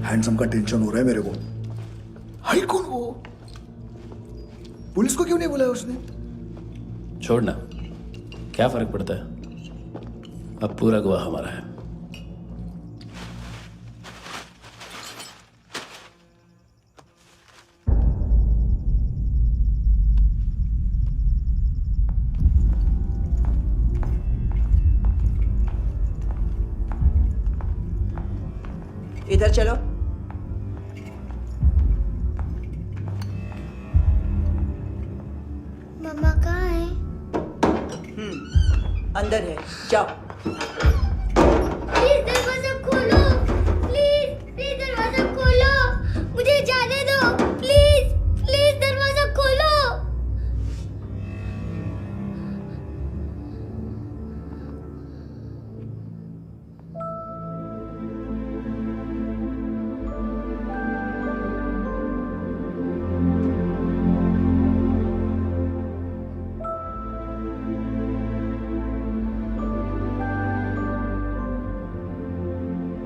हैंडसम का टेंशन हो रहा है मेरे को। हाई कौन वो? पुलिस को क्यों नहीं बुलाया उसने? छोड़ना, क्या फर्क पड़ता है? अब पूरा गवाह हमारा है। इधर चलो। मम्मा कहाँ है? अंदर है, जाओ। प्लीज दरवाजा खोलो, प्लीज दरवाजा खोलो, मुझे जाने दो। प्लीज दरवाजा खोलो।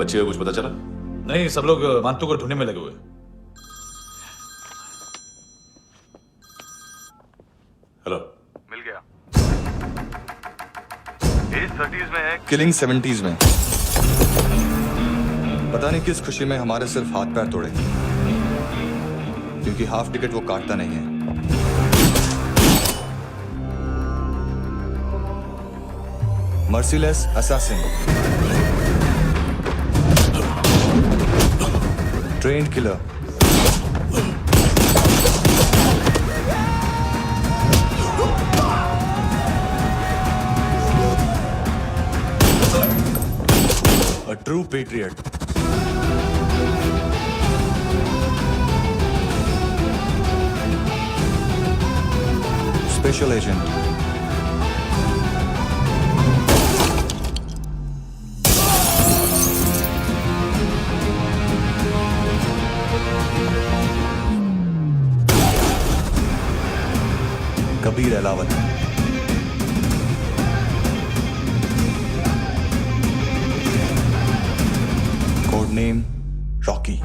बच्चे को कुछ पता चला? नहीं, सब लोग मानतू को ढूंढने में लगे हुए। हेलो, मिल गया। एज 30s में है, किलिंग 70s में। पता नहीं किस खुशी में हमारे सिर्फ हाथ पैर तोड़े, क्योंकि हाफ टिकट वो काटता नहीं है। Merciless assassin, trained killer, a true patriot. Special agent. Kabir Alawat. Code name Rocky.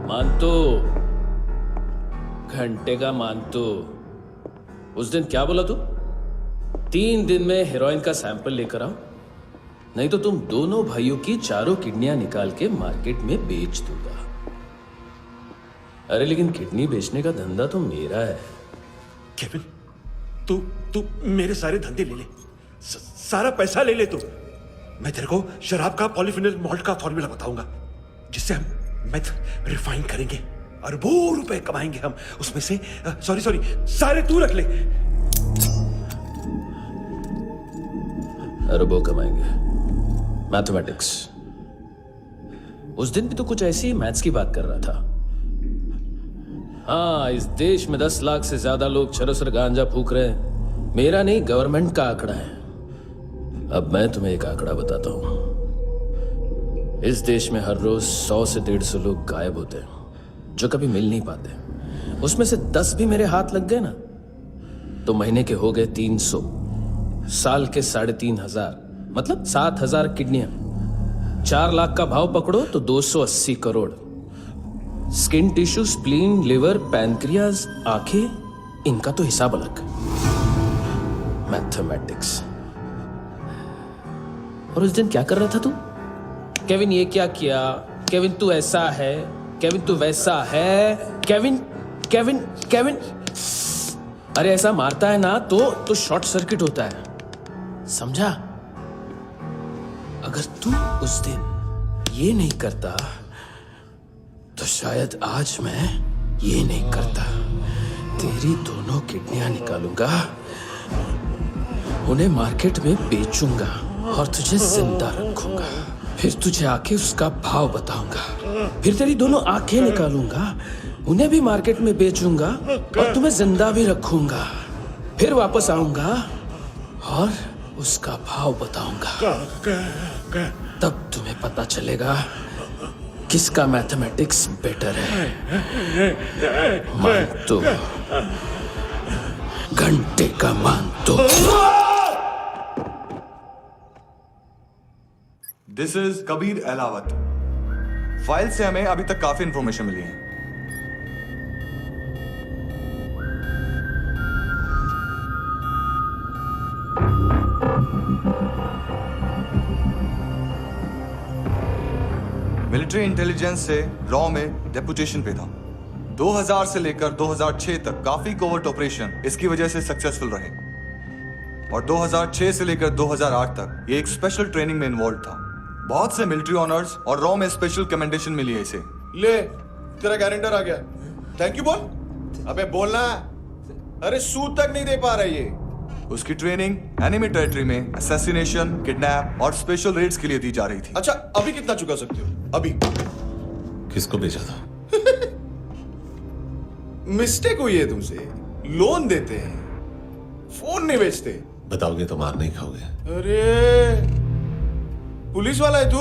मानतो, घंटे का मानतो, उस दिन क्या बोला तू? 3 दिन में हेरोइन का सैंपल लेकर आओ, नहीं तो तुम दोनों भाइयों की चारों किडनियां निकाल के मार्केट में बेच दूंगा। अरे लेकिन किडनी बेचने का धंधा तो मेरा है। केविन, तू मेरे सारे धंधे ले ले, सारा पैसा ले ले तू। मैं तेरे को शराब का पॉलीफिनल मॉल्ट का फॉर्मूला बताऊंगा, जिससे हम मेथ रिफाइन करेंगे, अरबों रुपए कमाएंगे हम उसमें से। सॉरी, सारे तू रख ले। अरबों कमाएंगे, मैथमेटिक्स। उस दिन भी तो कुछ ऐसी मैथ्स की बात कर रहा था। हाँ, इस देश में 10 लाख से ज्यादा लोग चरस और गांजा फूक रहे हैं। मेरा नहीं, गवर्नमेंट का आंकड़ा है। अब मैं तुम्हें एक आंकड़ा बताता हूं। इस देश में हर रोज 100 से 150 लोग गायब होते हैं, जो कभी मिल नहीं पाते। उसमें से 10 भी मेरे हाथ लग गए ना, तो महीने के हो गए 300, साल के 3,500, मतलब 7,000 किडनियां। 4 लाख का भाव पकड़ो तो 280 crore. Skin tissue, spleen, liver, pancreas, आंखें, इनका तो हिसाब अलग। मैथमेटिक्स। और उस दिन क्या कर रहा था तू? केविन ये क्या किया, केविन तू ऐसा है, केविन तू वैसा है, केविन केविन केविन। अरे ऐसा मारता है ना तो शॉर्ट सर्किट होता है, समझा? अगर तू उस दिन ये नहीं करता तो शायद आज मैं ये नहीं करता। तेरी दोनों किडनियां निकालूंगा, उन्हें मार्केट में बेचूंगा और तुझे जिंदा रखूंगा। फिर तुझे आके उसका भाव बताऊंगा। फिर तेरी दोनों आंखें निकालूंगा, उन्हें भी मार्केट में बेचूंगा और तुम्हें जिंदा भी रखूंगा। फिर वापस आऊंगा और उसका भाव बताऊंगा। तब तुम्हें पता चलेगा किसका मैथमेटिक्स बेटर है। मानतो, घंटे का मानतो। This is Kabir Ahlawat. File से हमें अभी तक काफी इंफॉर्मेशन मिली है। मिलिट्री इंटेलिजेंस से रॉ में डेपुटेशन पे था। 2000 से लेकर 2006 तक काफी कोवर्ट ऑपरेशन इसकी वजह से सक्सेसफुल रहे, और 2006 से लेकर 2008 तक ये एक स्पेशल ट्रेनिंग में इन्वॉल्व था। बहुत से मिलिट्री ऑनर्स और रॉ में स्पेशल कमेंडेशन मिली है इसे। ले, तेरा गारंटर आ गया। थैंक यू बोल। अबे बोलना। अरे सूद तक नहीं दे पा रहा ये। उसकी ट्रेनिंग एनिमी टेरिटरी में असैसिनेशन, किडनैप और स्पेशल रेड्स के लिए दी जा रही थी। अच्छा, अभी कितना चुका सकते हो? अभी किसको भेजा था? मिस्टेक हुई है तुमसे। लोन देते हैं, फोन नहीं बेचते। बताओगे तो मार नहीं खाओगे। अरे पुलिस वाला है तू?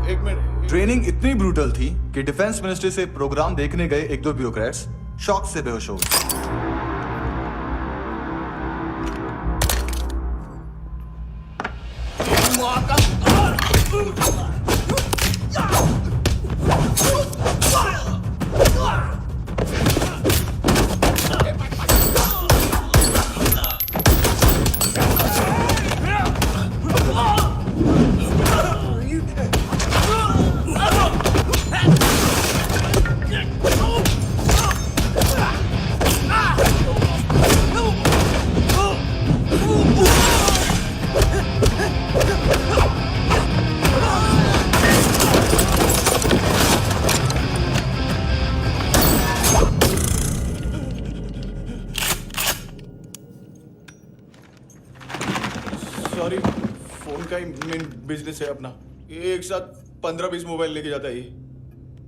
एक मिनट। ट्रेनिंग इतनी ब्रूटल थी कि डिफेंस मिनिस्ट्री से प्रोग्राम देखने गए एक दो ब्यूरोक्रेट्स शॉक से बेहोश हो गए। सॉरी, फोन का ही मेन बिजनेस है अपना। एक साथ 15-20 मोबाइल लेके जाता है ये।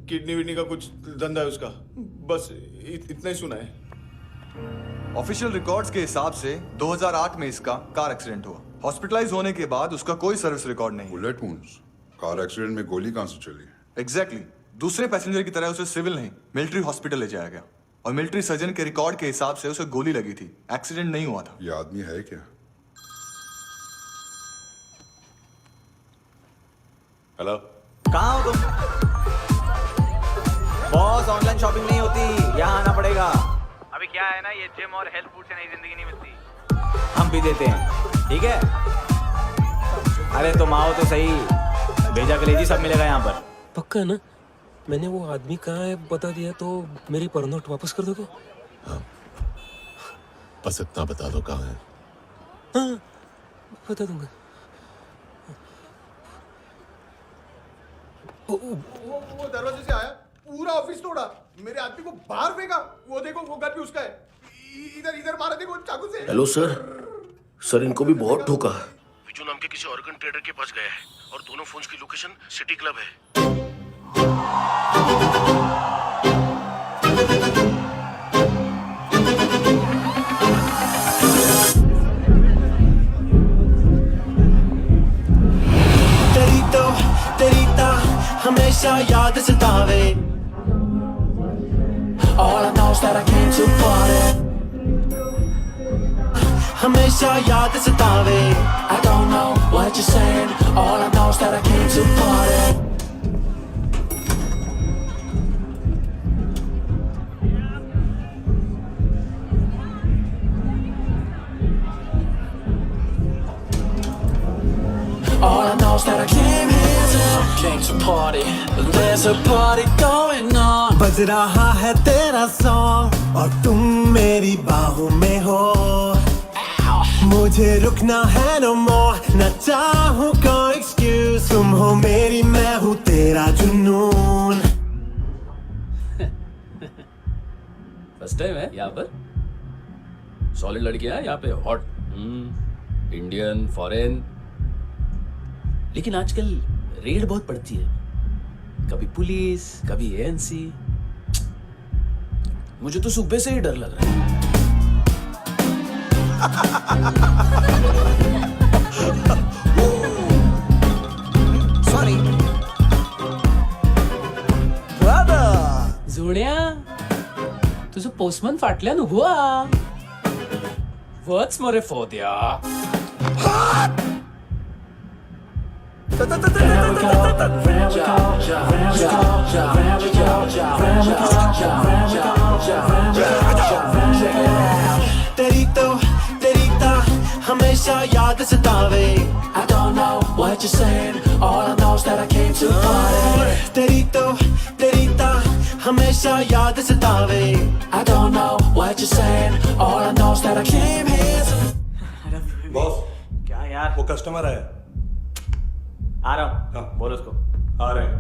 किडनी विडनी का कुछ धंधा है उसका। बस इतना ही सुना है। ऑफिशियल रिकॉर्ड्स के हिसाब से 2008 में इसका कार एक्सीडेंट हुआ। हॉस्पिटलाइज होने के बाद उसका कोई सर्विस रिकॉर्ड नहीं। बुलेट वुंड्स, कार एक्सीडेंट में गोली कहां से चली? एग्जैक्टली। दूसरे पैसेंजर की तरह उसे सिविल नहीं, मिलिट्री हॉस्पिटल ले जाया गया और मिलिट्री सर्जन के रिकॉर्ड के हिसाब से उसे गोली लगी थी। एक्सीडेंट नहीं हुआ था। ये आदमी है क्या? हेलो, कहाँ हो तुम? बॉस, ऑनलाइन शॉपिंग नहीं होती, यहाँ आना पड़ेगा। अभी क्या है ना, ये जिम और हेल्थ फूड से नई जिंदगी नहीं मिलती। हम भी देते हैं, ठीक है? अरे तुम आओ तो सही, भेजा कलेजी सब मिलेगा यहाँ पर। पक्का ना? मैंने वो आदमी कहाँ है बता दिया तो मेरी पर नोट वापस कर दोगे? हाँ, बस इतना बता दो कहाँ है। हाँ, बता दूंगा। वो दरवाजे से आया, पूरा ऑफिस तोड़ा, मेरे आदमी को बाहर फेंका। वो देखो, वो गन भी उसका है। इधर इधर मारा, देखो चाकू से। हेलो सर, सर इनको भी बहुत ठोका। विजू नाम के किसी ऑर्गन ट्रेडर के पास गया है और दोनों फोन्स की लोकेशन सिटी क्लब है। हमेशा याद सतावे। All I know is that I came to party। हमेशा याद सतावे। I don't know what you're saying। All I know is that I came to party। All I know is that I came to party। There's a party going on। बज रहा है तेरा song और तुम मेरी बाहों में हो। मुझे रुकना है no more, न चाहूँ कोई excuse। तुम हो मेरी, मैं हूँ तेरा जुनून। फर्स्ट टाइम है यहाँ पर? सॉलिड लड़कियां यहाँ पे हॉट, इंडियन, फॉरेन। लेकिन आजकल रेड बहुत पड़ती है, कभी पुलिस, कभी एएनसी। मुझे तो सुबह से ही डर लग रहा है। सॉरी जोड्या, तुझं पोस्टमन फाटल्यान उभो हा। वच मरे फोद्या। तेरी हमेशा याद सतावे। I don't know what you're saying। All I know is that I came to party। तेरी हमेशा याद सतावे। I don't know what you're saying। All I know is that I came here to। Boss, क्या यार? वो customer है। आ रहा हूँ। हाँ, बोलो उसको। आ रहे हैं।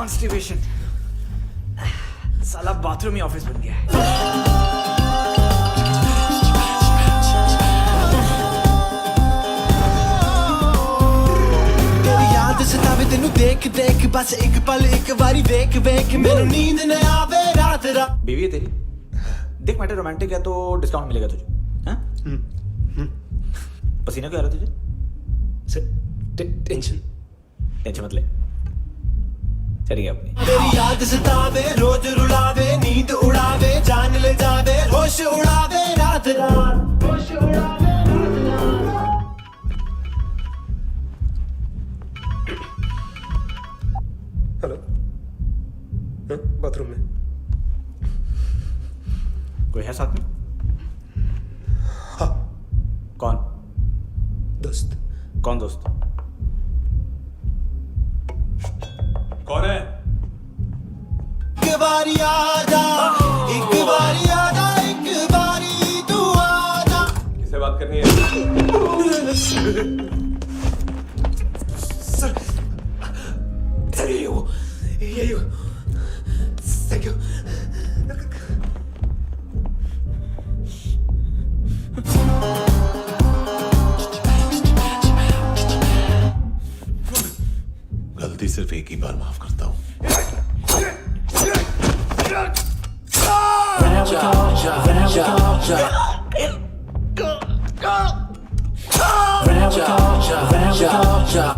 कॉन्स्टिपेशन, साला बाथरूम ही ऑफिस बन गया है। सतावे तेनू देख देख बस एक पल एक बारी वेख वेख मैनू नींद न आवे रात रात। बीवी है तेरी, देख मैटर रोमांटिक है तो डिस्काउंट मिलेगा तुझे। हाँ? पसीना क्यों आ रहा है तुझे? टेंशन मत ले, चलिए अपनी। तेरी याद सतावे रोज रुलावे नींद उड़ावे जान ले जावे होश उड़ावे रात रात होश उड़ावे। हेलो, बाथरूम में कोई है साथ में? हाँ। कौन? दोस्त। कौन दोस्त? कौन है? एक बारी आजा, एक बारी आजा, एक बारी तू आजा। किससे बात करनी है? सर यही हो। Thank you. गलती सिर्फ एक ही बार माफ करता हूँ।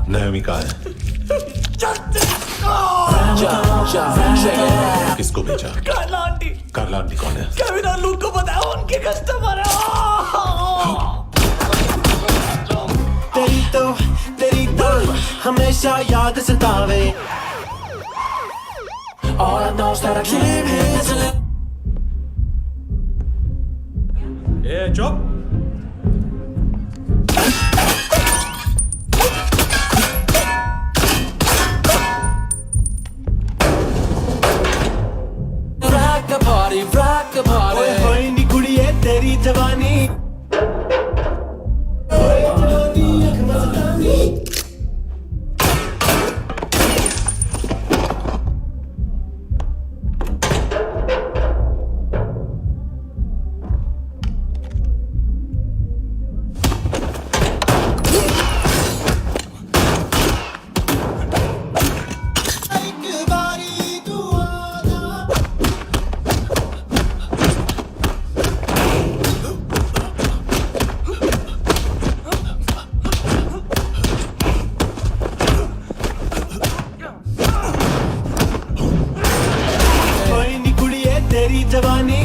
नायोमी कहाँ है? किसको भेजा? कार्ला आंटी। कार्ला आंटी कौन है? केविन और लूक को बताया उनके कस्टमर है। तेरी तो हमेशा याद सतावे। All I know is that I came here to live. ए चुप। rock the party। होए नी कुड़िए तेरी जवानी, होए जवानी अख मस्तानी। जवानी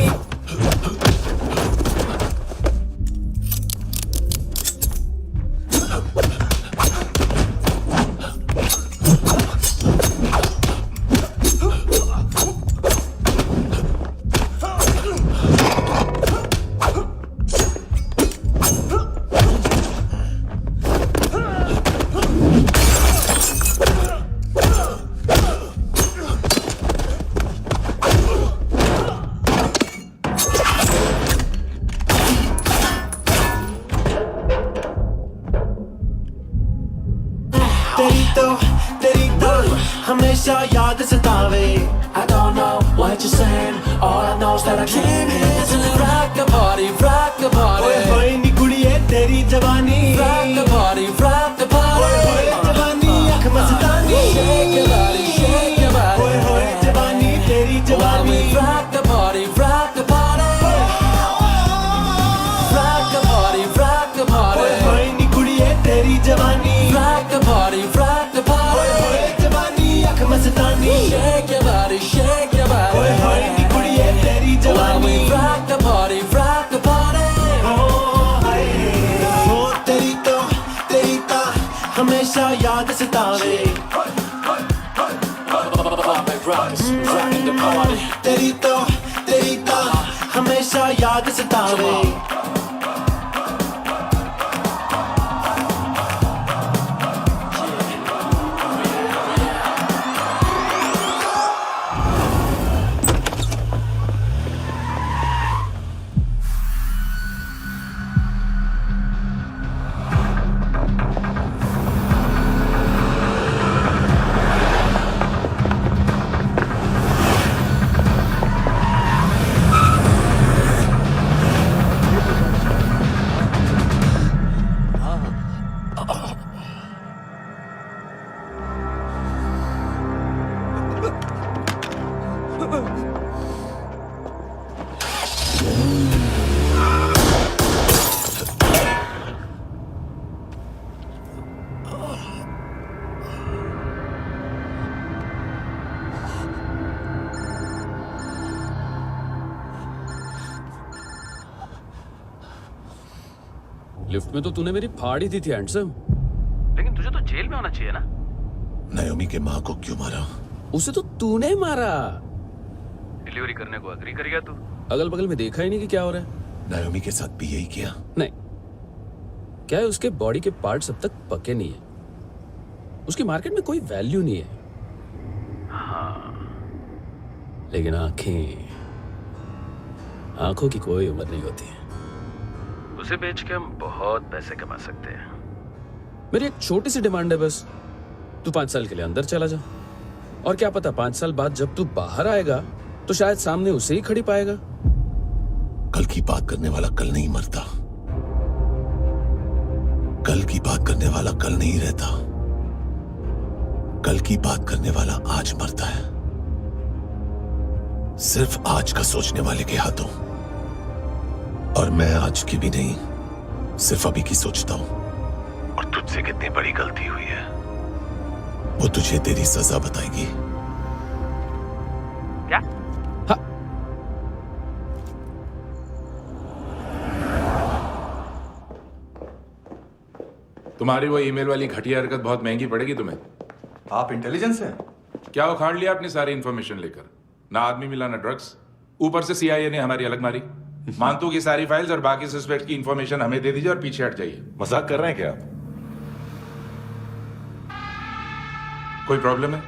तेरी तो हमेशा याद सतावे। I don't know what you're saying, all I know is that I came here to rock the party, rock the party। होए होए नी कुड़िए तेरी जवानी, rock the party, rock the party। होए होए जवानी अख मस्तानी, shake your body, shake your body। होए होए जवानी तेरी जवानी, rock the party, rock the party। rock the party, rock the party। होए होए नी कुड़िए तेरी जवानी, rock the party, rock the party। Mastani shake your body, shake your body। होए होए नी कुड़िए तेरी जवानी, rock the party, rock the party। हो तेरी तो हमेशा याद सतावे। तेरी तो हमेशा याद सतावे। लिफ्ट में तो तूने मेरी फाड़ ही दी थी हैंडसम। लेकिन तुझे तो जेल में होना चाहिए ना। नायोमी के माँ को क्यों मारा? उसे तो तूने मारा। डिलीवरी करने को अग्री कर गया तू। अगल बगल में देखा ही नहीं कि क्या हो रहा है। नायोमी के साथ भी यही किया? नहीं, क्या है उसके बॉडी के पार्ट्स अब तक पके नहीं है, उसकी मार्केट में कोई वैल्यू नहीं है। हाँ, लेकिन आंखों की कोई उम्र नहीं होती है। उसे बेच के हम बहुत पैसे कमा सकते हैं। मेरी एक छोटी सी डिमांड है बस, तू 5 साल के लिए अंदर चला जा, और क्या पता 5 साल बाद जब तू बाहर आएगा तो शायद सामने उसे ही खड़ी पाएगा। कल की बात करने वाला कल नहीं मरता, कल की बात करने वाला कल नहीं रहता, कल की बात करने वाला आज मरता है। सिर्फ आज का सोचने वाले के हाथों। और मैं आज की भी नहीं, सिर्फ अभी की सोचता हूं। और तुझसे कितनी बड़ी गलती हुई है वो तुझे तेरी सजा बताएगी। क्या? हाँ। तुम्हारी वो ईमेल वाली घटिया हरकत बहुत महंगी पड़ेगी तुम्हें। आप इंटेलिजेंस हैं? क्या उखाड़ लिया अपनी सारी इन्फॉर्मेशन लेकर? ना आदमी मिला ना ड्रग्स, ऊपर से सीआईए ने हमारी अलग मारी। मानतू की सारी फाइल्स और बाकी सस्पेक्ट की इन्फॉर्मेशन हमें दे दीजिए और पीछे हट जाइए। मजाक कर रहे हैं क्या आप? कोई प्रॉब्लम है?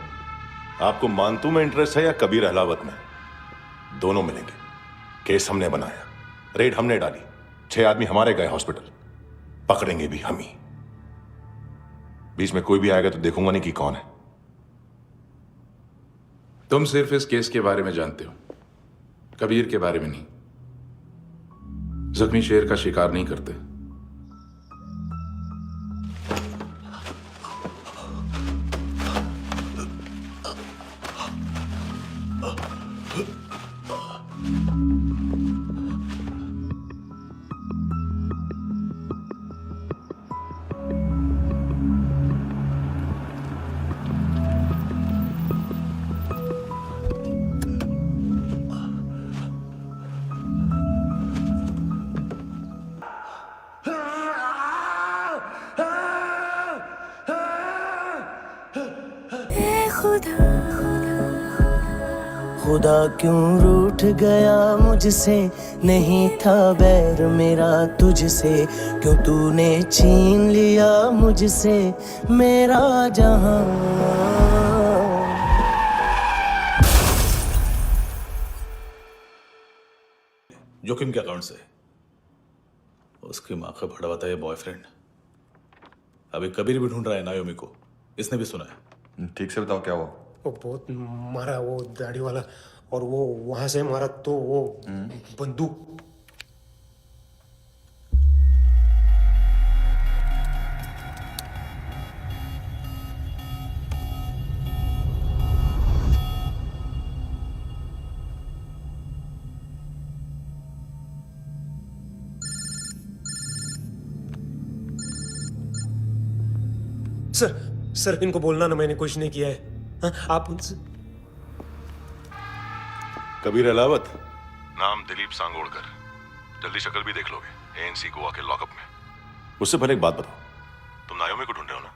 आपको मानतू में इंटरेस्ट है या कबीर अहलावत में? दोनों मिलेंगे। केस हमने बनाया, रेड हमने डाली, 6 आदमी हमारे गए हॉस्पिटल, पकड़ेंगे भी हम ही। बीच में कोई भी आएगा तो देखूंगा नहीं कि कौन है। तुम सिर्फ इस केस के बारे में जानते हो, कबीर के बारे में नहीं। जख्मी शेर का शिकार नहीं करते। खुदा क्यों रूठ गया मुझसे, नहीं था बैर मेरा तुझसे, क्यों तूने छीन लिया मुझसे मेरा जहां। जोखिम के अकाउंट से उसकी माँ का भड़वाता है बॉयफ्रेंड। अभी कबीर भी ढूंढ रहा है नायोमी को, इसने भी सुना है। ठीक से बताओ क्या हुआ? वो बहुत मारा, वो दाढ़ी वाला, और वो वहां से मारा तो वो बंदूक। सर इनको बोलना ना मैंने कुछ नहीं किया है। हाँ, आप उनसे। कबीर अहलावत, नाम दिलीप सांगोड़कर। जल्दी शक्ल भी देख लोगे एएनसी गोवा के लॉकअप में। उससे पहले एक बात बताओ, तुम नायोमी को ढूंढ रहे हो ना?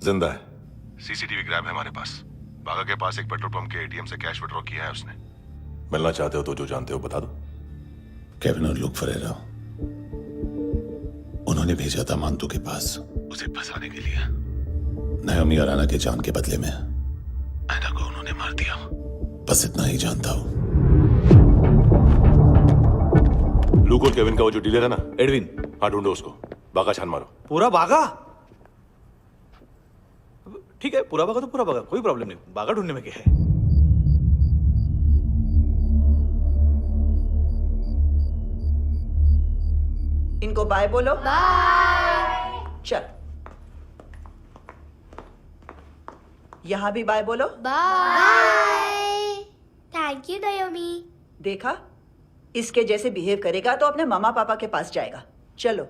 जिंदा है, सीसीटीवी ग्रैब है हमारे पास। बागा के पास एक पेट्रोल पंप के एटीएम से कैश विड्रॉ किया है उसने। मिलना चाहते हो तो जो जानते हो बता दो। केविन और लुक फरेरा, उन्होंने भेजा था मानतू के पास उसे फंसाने के लिए। नायोमी और आना के जान के बदले में आना को उन्होंने मार दिया। बस इतना ही जानता हूं। लुक और केविन का वो जो डीलर है ना, एडविन, हाँ ढूंढो उसको। बागा छान मारो। पूरा बागा? ठीक है, पूरा बागा तो पूरा बागा, कोई प्रॉब्लम नहीं। बागा ढूंढने में क्या है? इनको बाय बोलो। बाय। चल, यहां भी बाय बोलो। बाय। Thank you नायोमी। देखा, इसके जैसे बिहेव करेगा तो अपने मामा पापा के पास जाएगा। चलो।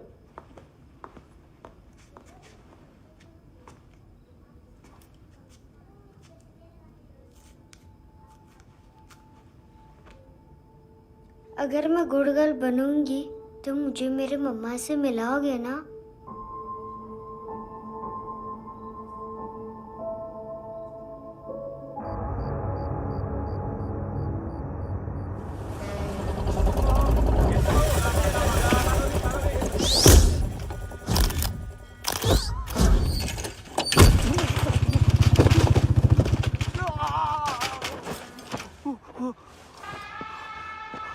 अगर मैं गुड गर्ल बनूंगी तुम मुझे मेरे मम्मा से मिलाओगे ना?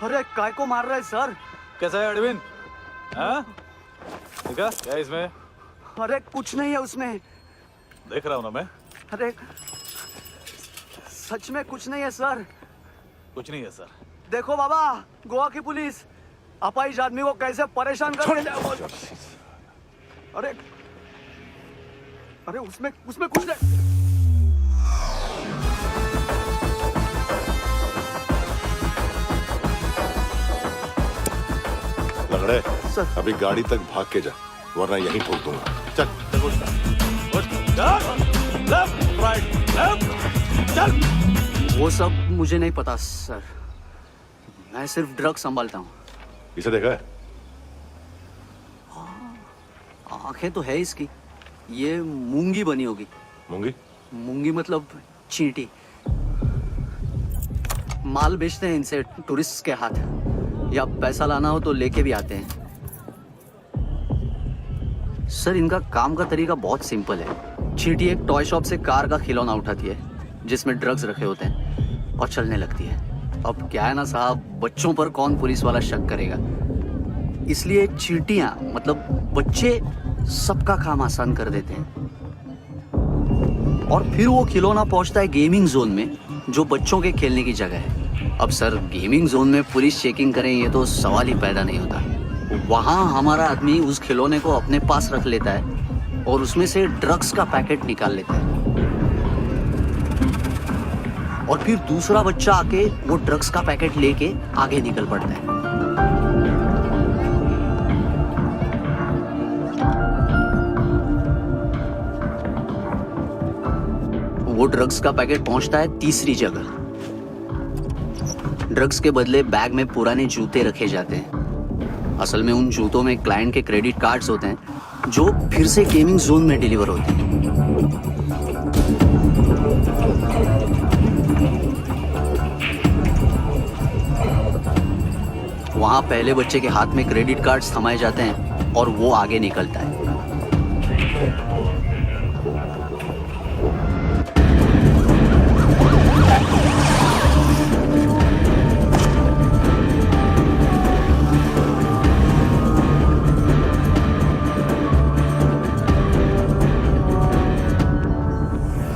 अरे काय को मार रहा है सर? कैसा है अरविंद? हाँ? देखा क्या है इसमें? अरे कुछ नहीं है उसमें। देख रहा हूँ ना मैं। अरे सच में कुछ नहीं है सर। कुछ नहीं है सर। देखो बाबा, गोवा की पुलिस अपाहिज आदमी को कैसे परेशान कर रही है। अरे अरे उसमें कुछ नहीं। लंगड़े, अभी गाड़ी तक भाग के जा, वरना यहीं ठोक दूंगा। चल। चल। वो सब मुझे नहीं पता सर, मैं सिर्फ ड्रग संभालता हूँ। इसे देखा है? आंखें तो है इसकी, ये मूंगी बनी होगी। मूंगी? मूंगी मतलब चींटी। माल बेचते हैं इनसे टूरिस्ट के हाथ, या पैसा लाना हो तो लेके भी आते हैं। सर इनका काम का तरीका बहुत सिंपल है। चींटी एक टॉय शॉप से कार का खिलौना उठाती है जिसमें ड्रग्स रखे होते हैं और चलने लगती है। अब क्या है ना साहब, बच्चों पर कौन पुलिस वाला शक करेगा, इसलिए चींटियां मतलब बच्चे सबका काम आसान कर देते हैं। और फिर वो खिलौना पहुंचता है गेमिंग जोन में, जो बच्चों के खेलने की जगह है। अब सर गेमिंग जोन में पुलिस चेकिंग करें ये तो सवाल ही पैदा नहीं होता। वहां हमारा आदमी उस खिलौने को अपने पास रख लेता है और उसमें से ड्रग्स का पैकेट निकाल लेता है, और फिर दूसरा बच्चा आके वो ड्रग्स का पैकेट लेके आगे निकल पड़ता है। वो ड्रग्स का पैकेट पहुंचता है तीसरी जगह। ड्रग्स के बदले बैग में पुराने जूते रखे जाते हैं। असल में उन जूतों में क्लाइंट के क्रेडिट कार्ड्स होते हैं जो फिर से गेमिंग जोन में डिलीवर होते हैं। वहां पहले बच्चे के हाथ में क्रेडिट कार्ड्स थमाए जाते हैं और वो आगे निकलता है।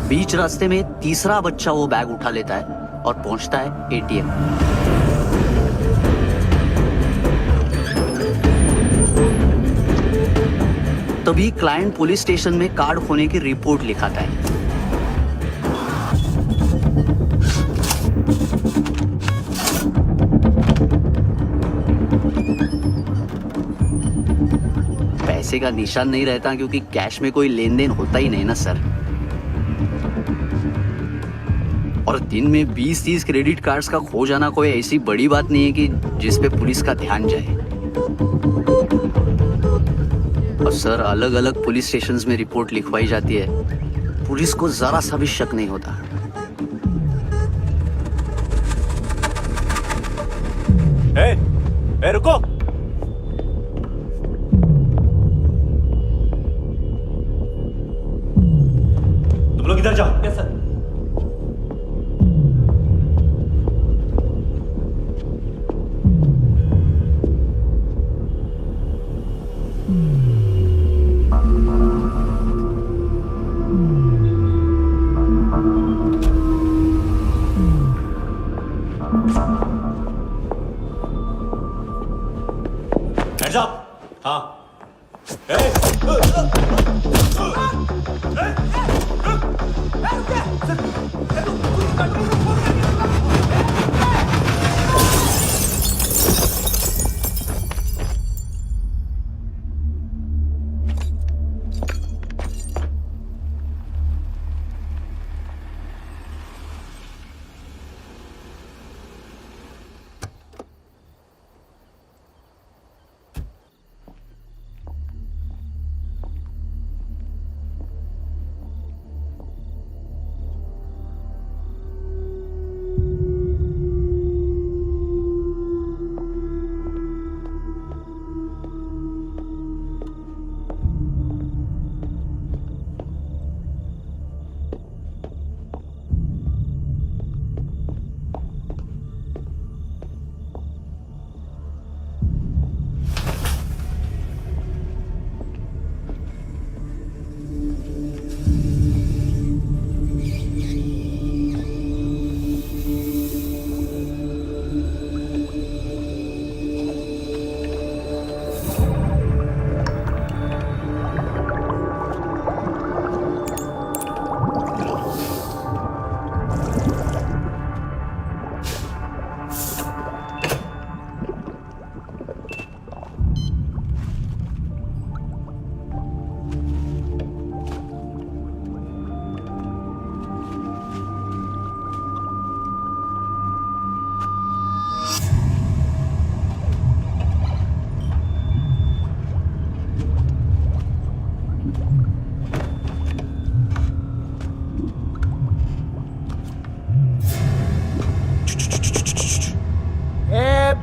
बीच रास्ते में तीसरा बच्चा वो बैग उठा लेता है और पहुंचता है एटीएम। तभी क्लाइंट पुलिस स्टेशन में कार्ड खोने की रिपोर्ट लिखाता है। पैसे का निशान नहीं रहता क्योंकि कैश में कोई लेन देन होता ही नहीं ना सर। और दिन में 20-30 क्रेडिट कार्ड्स का खो जाना कोई ऐसी बड़ी बात नहीं है कि जिस पे पुलिस का ध्यान जाए। और सर अलग अलग पुलिस स्टेशंस में रिपोर्ट लिखवाई जाती है, पुलिस को जरा सा भी शक नहीं होता। ए, रुको। तुम लोग इधर जाओ। Yes sir. Hands up! हाँ।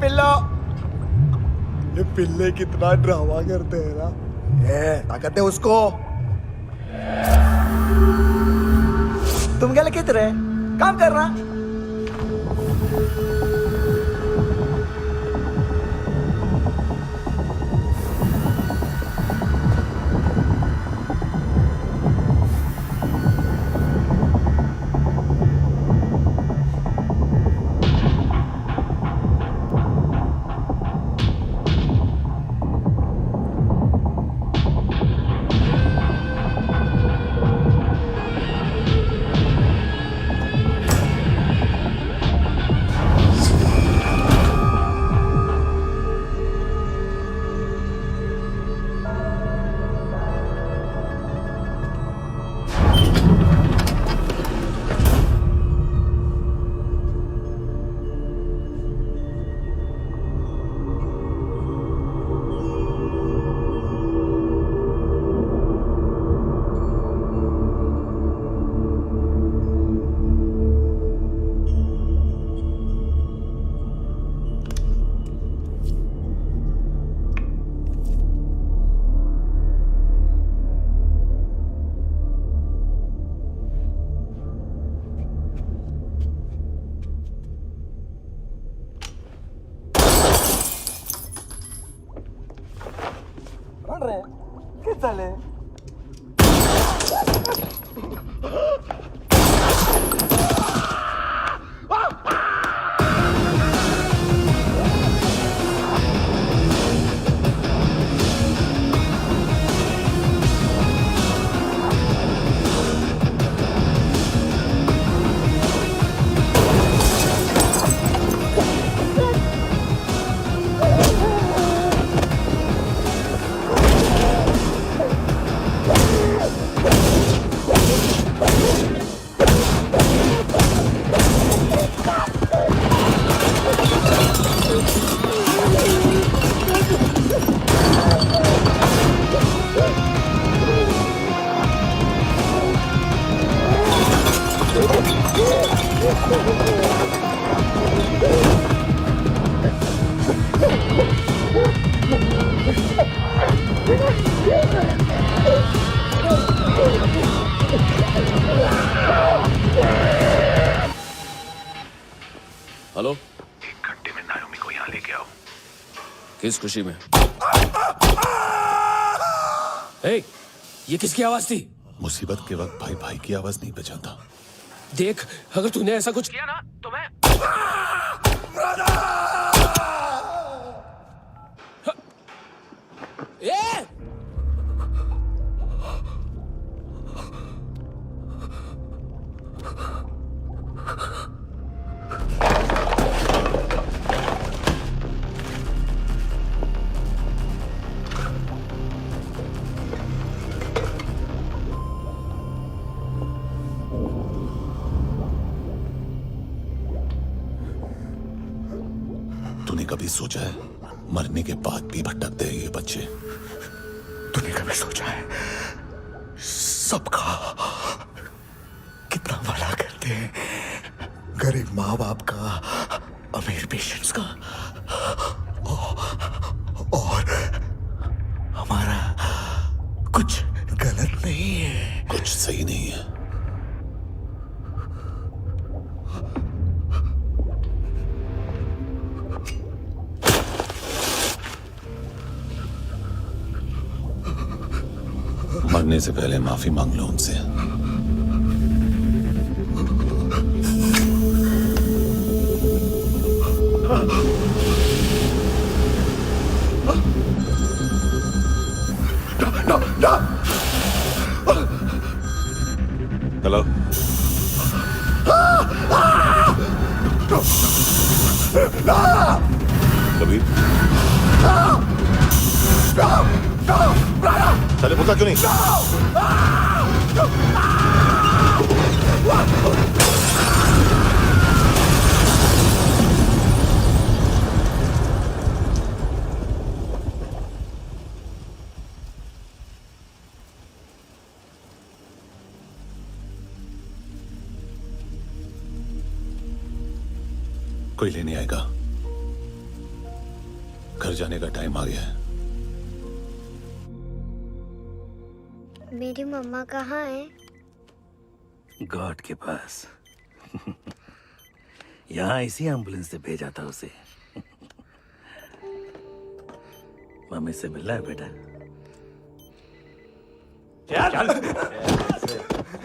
पिल्लो। ये पिल्ले कितना ड्रामा करते हैं ना। ताकत दे उसको। तुम क्या लिखित रहे? काम कर रहा। हेलो, 1 घंटे में नायोमी को यहाँ लेके आओ। किस खुशी में? हे, ये किसकी आवाज थी? मुसीबत के वक्त भाई भाई की आवाज नहीं पहचानता। देख, अगर तूने ऐसा कुछ किया ना तो मैं ए! तूने कभी सोचा है मरने के बाद भी भटकते हैं ये बच्चे? तूने कभी सोचा है सबका कितना भला करते हैं? गरीब माँ बाप का, अमीर पेशेंट्स का, और हमारा कुछ गलत नहीं है। कुछ सही नहीं है। मरने से पहले माफी मांग लो उनसे। हेलो, कबीर, चले पुता क्यों नहीं? कोई लेने आएगा? जाने का टाइम आ गया है। मेरी मम्मा कहाँ है? गॉड के पास। यहाँ इसी एम्बुलेंस से भेजा था उसे। मम्मी से मिलना है बेटा। चल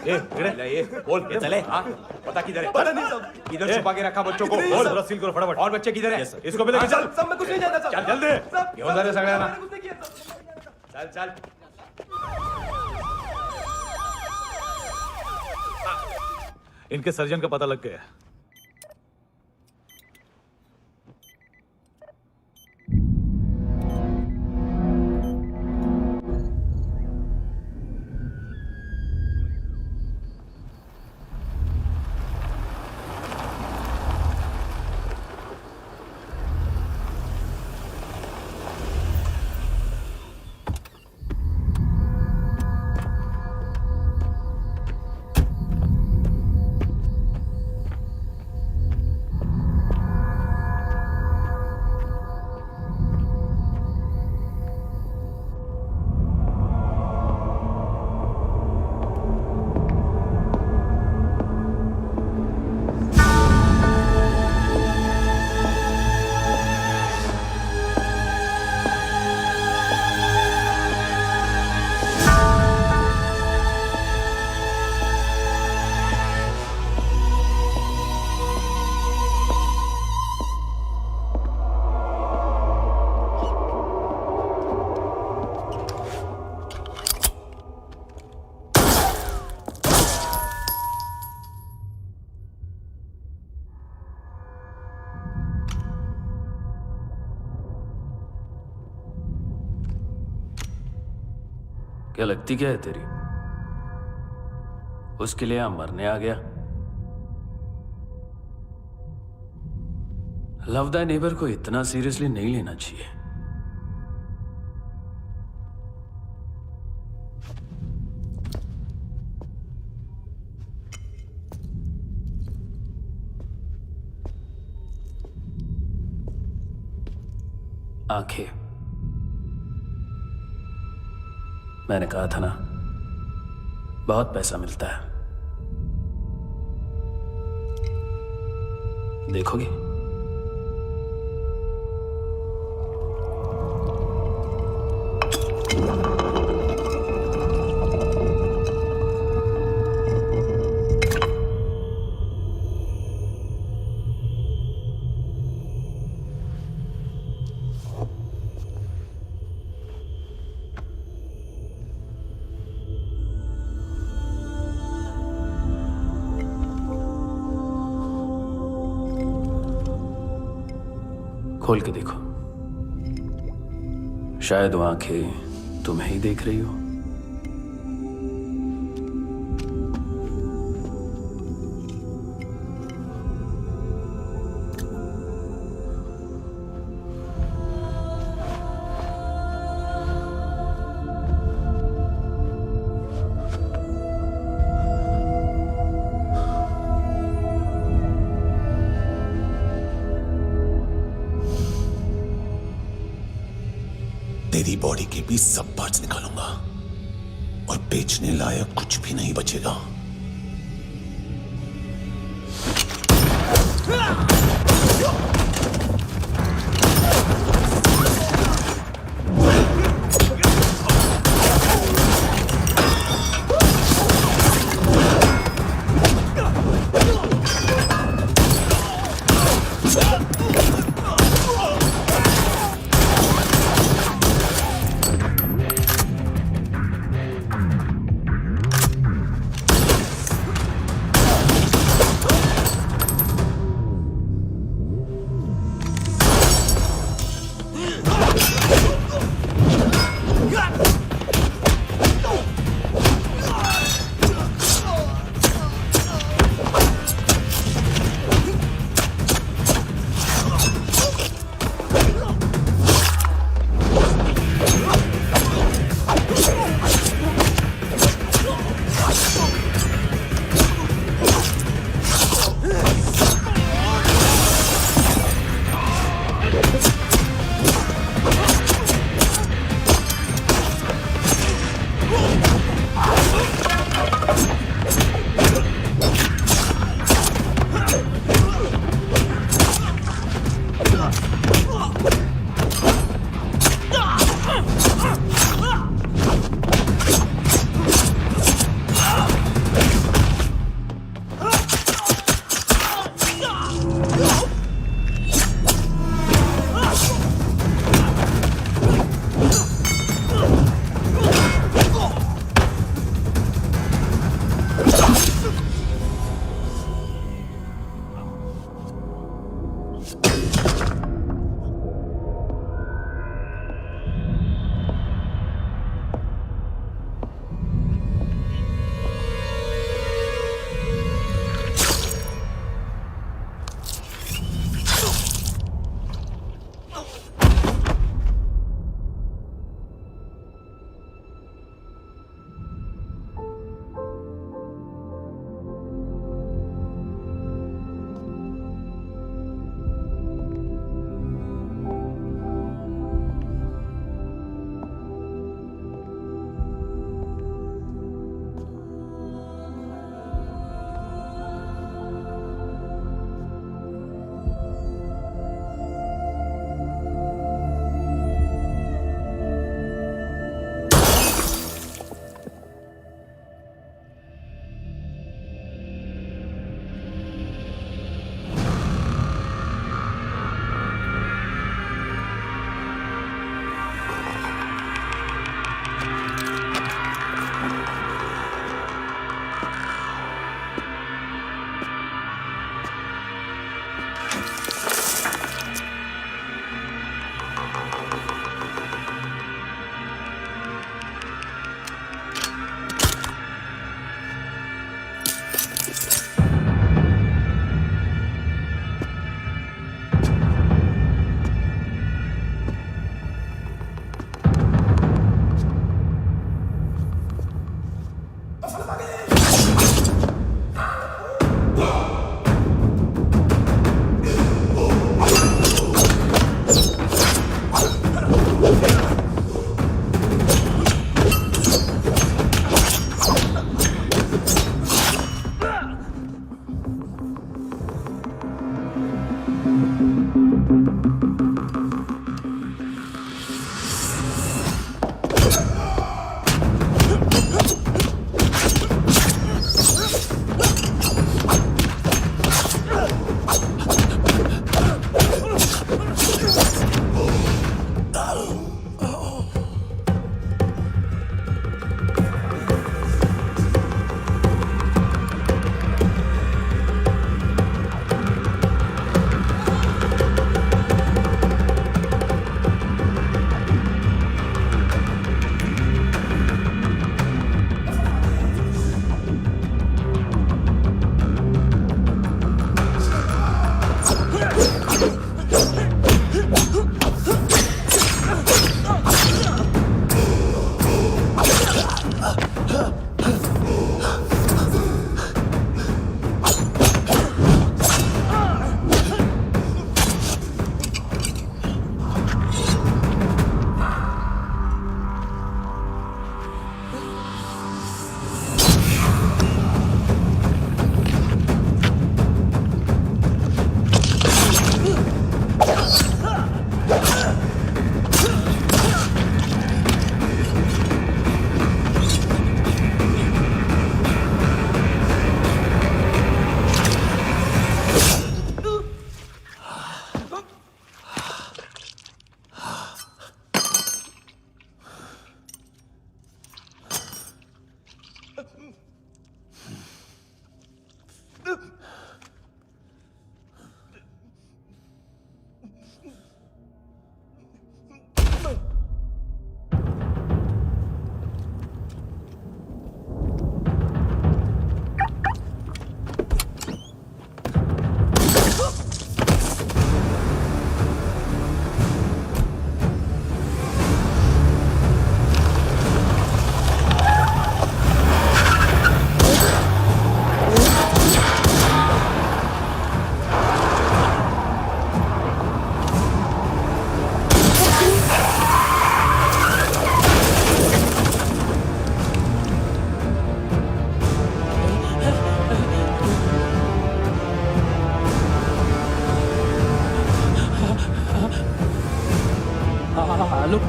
ये बोल ये चले हाँ पता किधर है? पता नहीं सब इधर छुपा के रखा बच्चों को। बोल पूरा सील करो फटाफट। और बच्चे किधर है? इसको भी लेके चल। सब में कुछ नहीं जाता। चल जल्दी घेऊन जा रे सगळ्यांना। चल चल इनके सर्जन का पता लग गया। क्या लगती क्या है तेरी? उसके लिए यहां मरने आ गया? लव द नेबर को इतना सीरियसली नहीं लेना चाहिए। आंखें, मैंने कहा था ना बहुत पैसा मिलता है। देखोगे? खोल के देखो, शायद वो आंखें तुम्हें ही देख रही हो। तेरी बॉडी के भी सब पार्ट्स निकालूंगा और बेचने लायक कुछ भी नहीं बचेगा।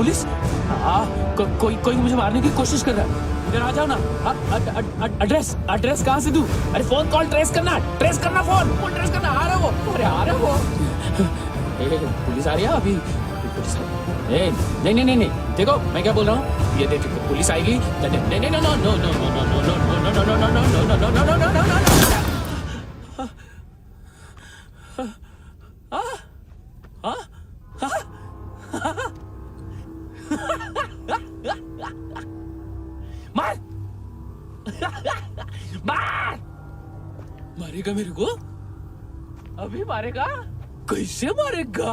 पुलिस? कोई मुझे मारने की कोशिश कर रहा है। इधर आ जाओ ना। एड्रेस कहाँ से दूं? अरे फोन कॉल ट्रेस करना फोन ट्रेस करना। आ रहा वो, अरे आ रहा वो। पुलिस आ रही है अभी। पुलिस नहीं, देखो मैं क्या बोल रहा हूँ। ये देखो पुलिस आएगी। मार मारेगा मेरे को? अभी मारेगा? कैसे मारेगा?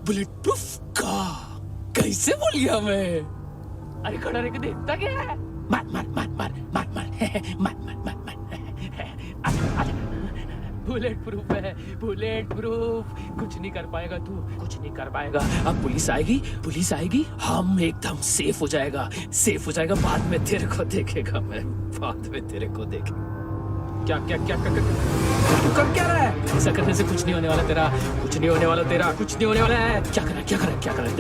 बुलेट प्रूफ का कैसे बोल गया मैं? अरे खड़ा रह के देखता क्या है? मार बुलेट प्रूफ है, बुलेट प्रूफ। कुछ नहीं कर पाएगा तू, कुछ नहीं कर पाएगा। अब पुलिस आएगी, हम एकदम सेफ हो जाएगा। बाद में तेरे को देखेगा मैं, बाद में तेरे को देखेगा। क्या तू कर क्या रहा है? ऐसा करने से कुछ नहीं होने वाला तेरा, कुछ नहीं होने वाला है। क्या कर रहा है?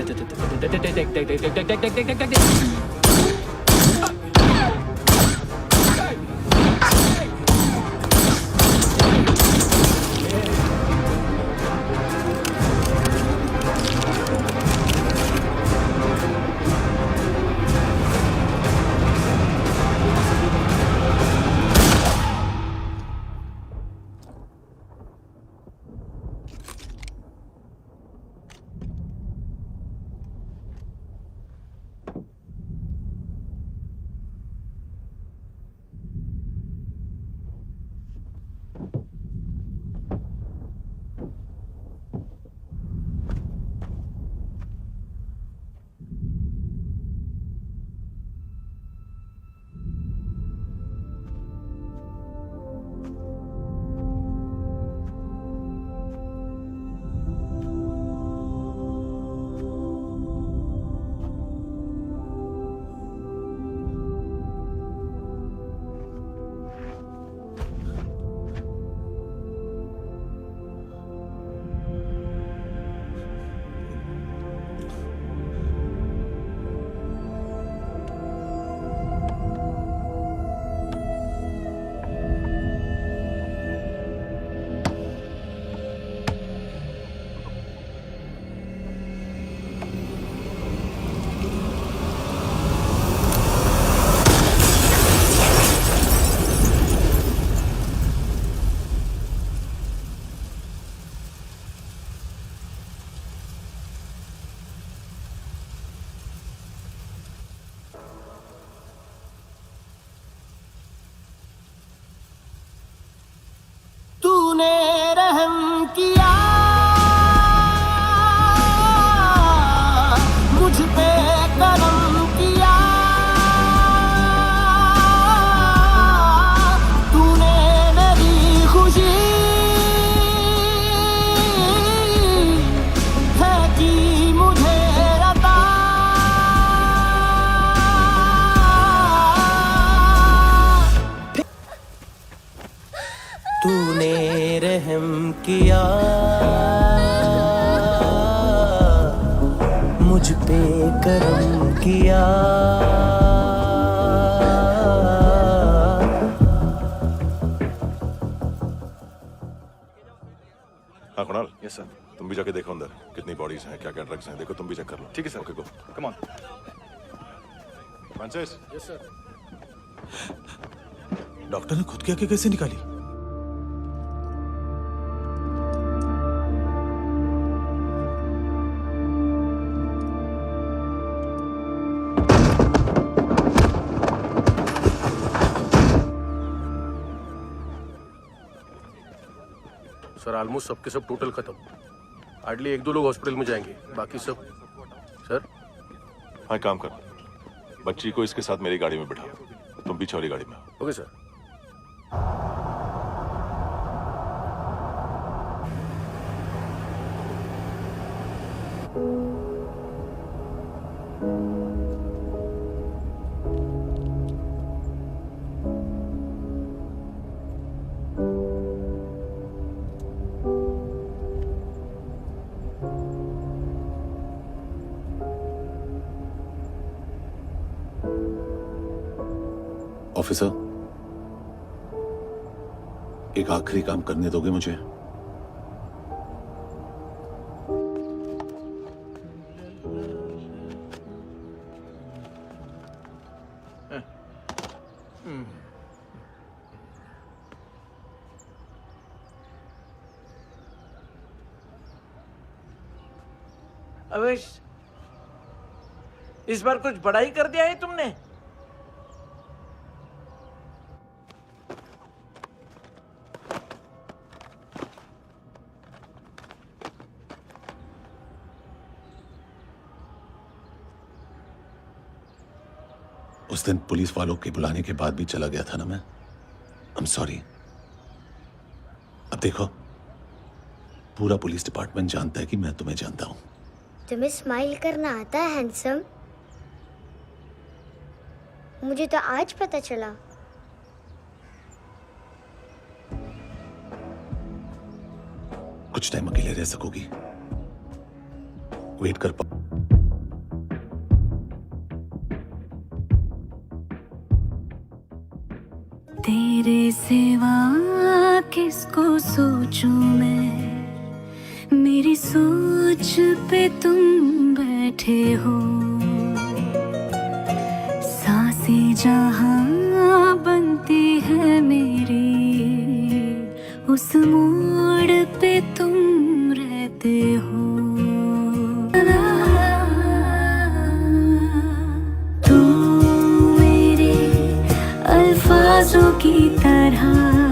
तूने रहम किया मुझ पे, करम किया। तूने मेरी खुशी है की मुझे अता। तूने रहम किया मुझ पे, करम किया। हाँ कुणाल। Yes sir. तुम भी जाके देखो अंदर कितनी बॉडीज हैं, क्या क्या ड्रग्स हैं। देखो तुम भी चेक कर लो। ठीक है sir. Okay go, come on. Francis. Yes sir. Doctor ने खुद की आंखें कैसे निकाली? सर ऑलमोस्ट सबके सब टोटल खत्म। हार्डली 1-2 लोग हॉस्पिटल में जाएंगे, बाकी सब। सर हाँ काम कर, बच्ची को इसके साथ मेरी गाड़ी में बिठा, तुम पीछे वाली गाड़ी में। Okay sir. ऑफिसर, एक आखिरी काम करने दोगे मुझे? अवेश, इस बार कुछ बड़ा ही कर दिया है तुमने। उस दिन पुलिस वालों के बुलाने के बाद भी चला गया था ना मैं। I am sorry. अब देखो, पूरा पुलिस डिपार्टमेंट जानता है कि मैं तुम्हें जानता हूं। तुम्हें स्माइल करना आता है हैंडसम? मुझे तो आज पता चला। कुछ टाइम अकेले रह सकोगी? वेट कर पा तेरे सिवा किसको सोचूं मैं, मेरी सोच पे तुम बैठे हो। सांसें जहां बनती है मेरी, उस मोड़ पे तुम रहते हो। तू मेरे अल्फाजों की तरह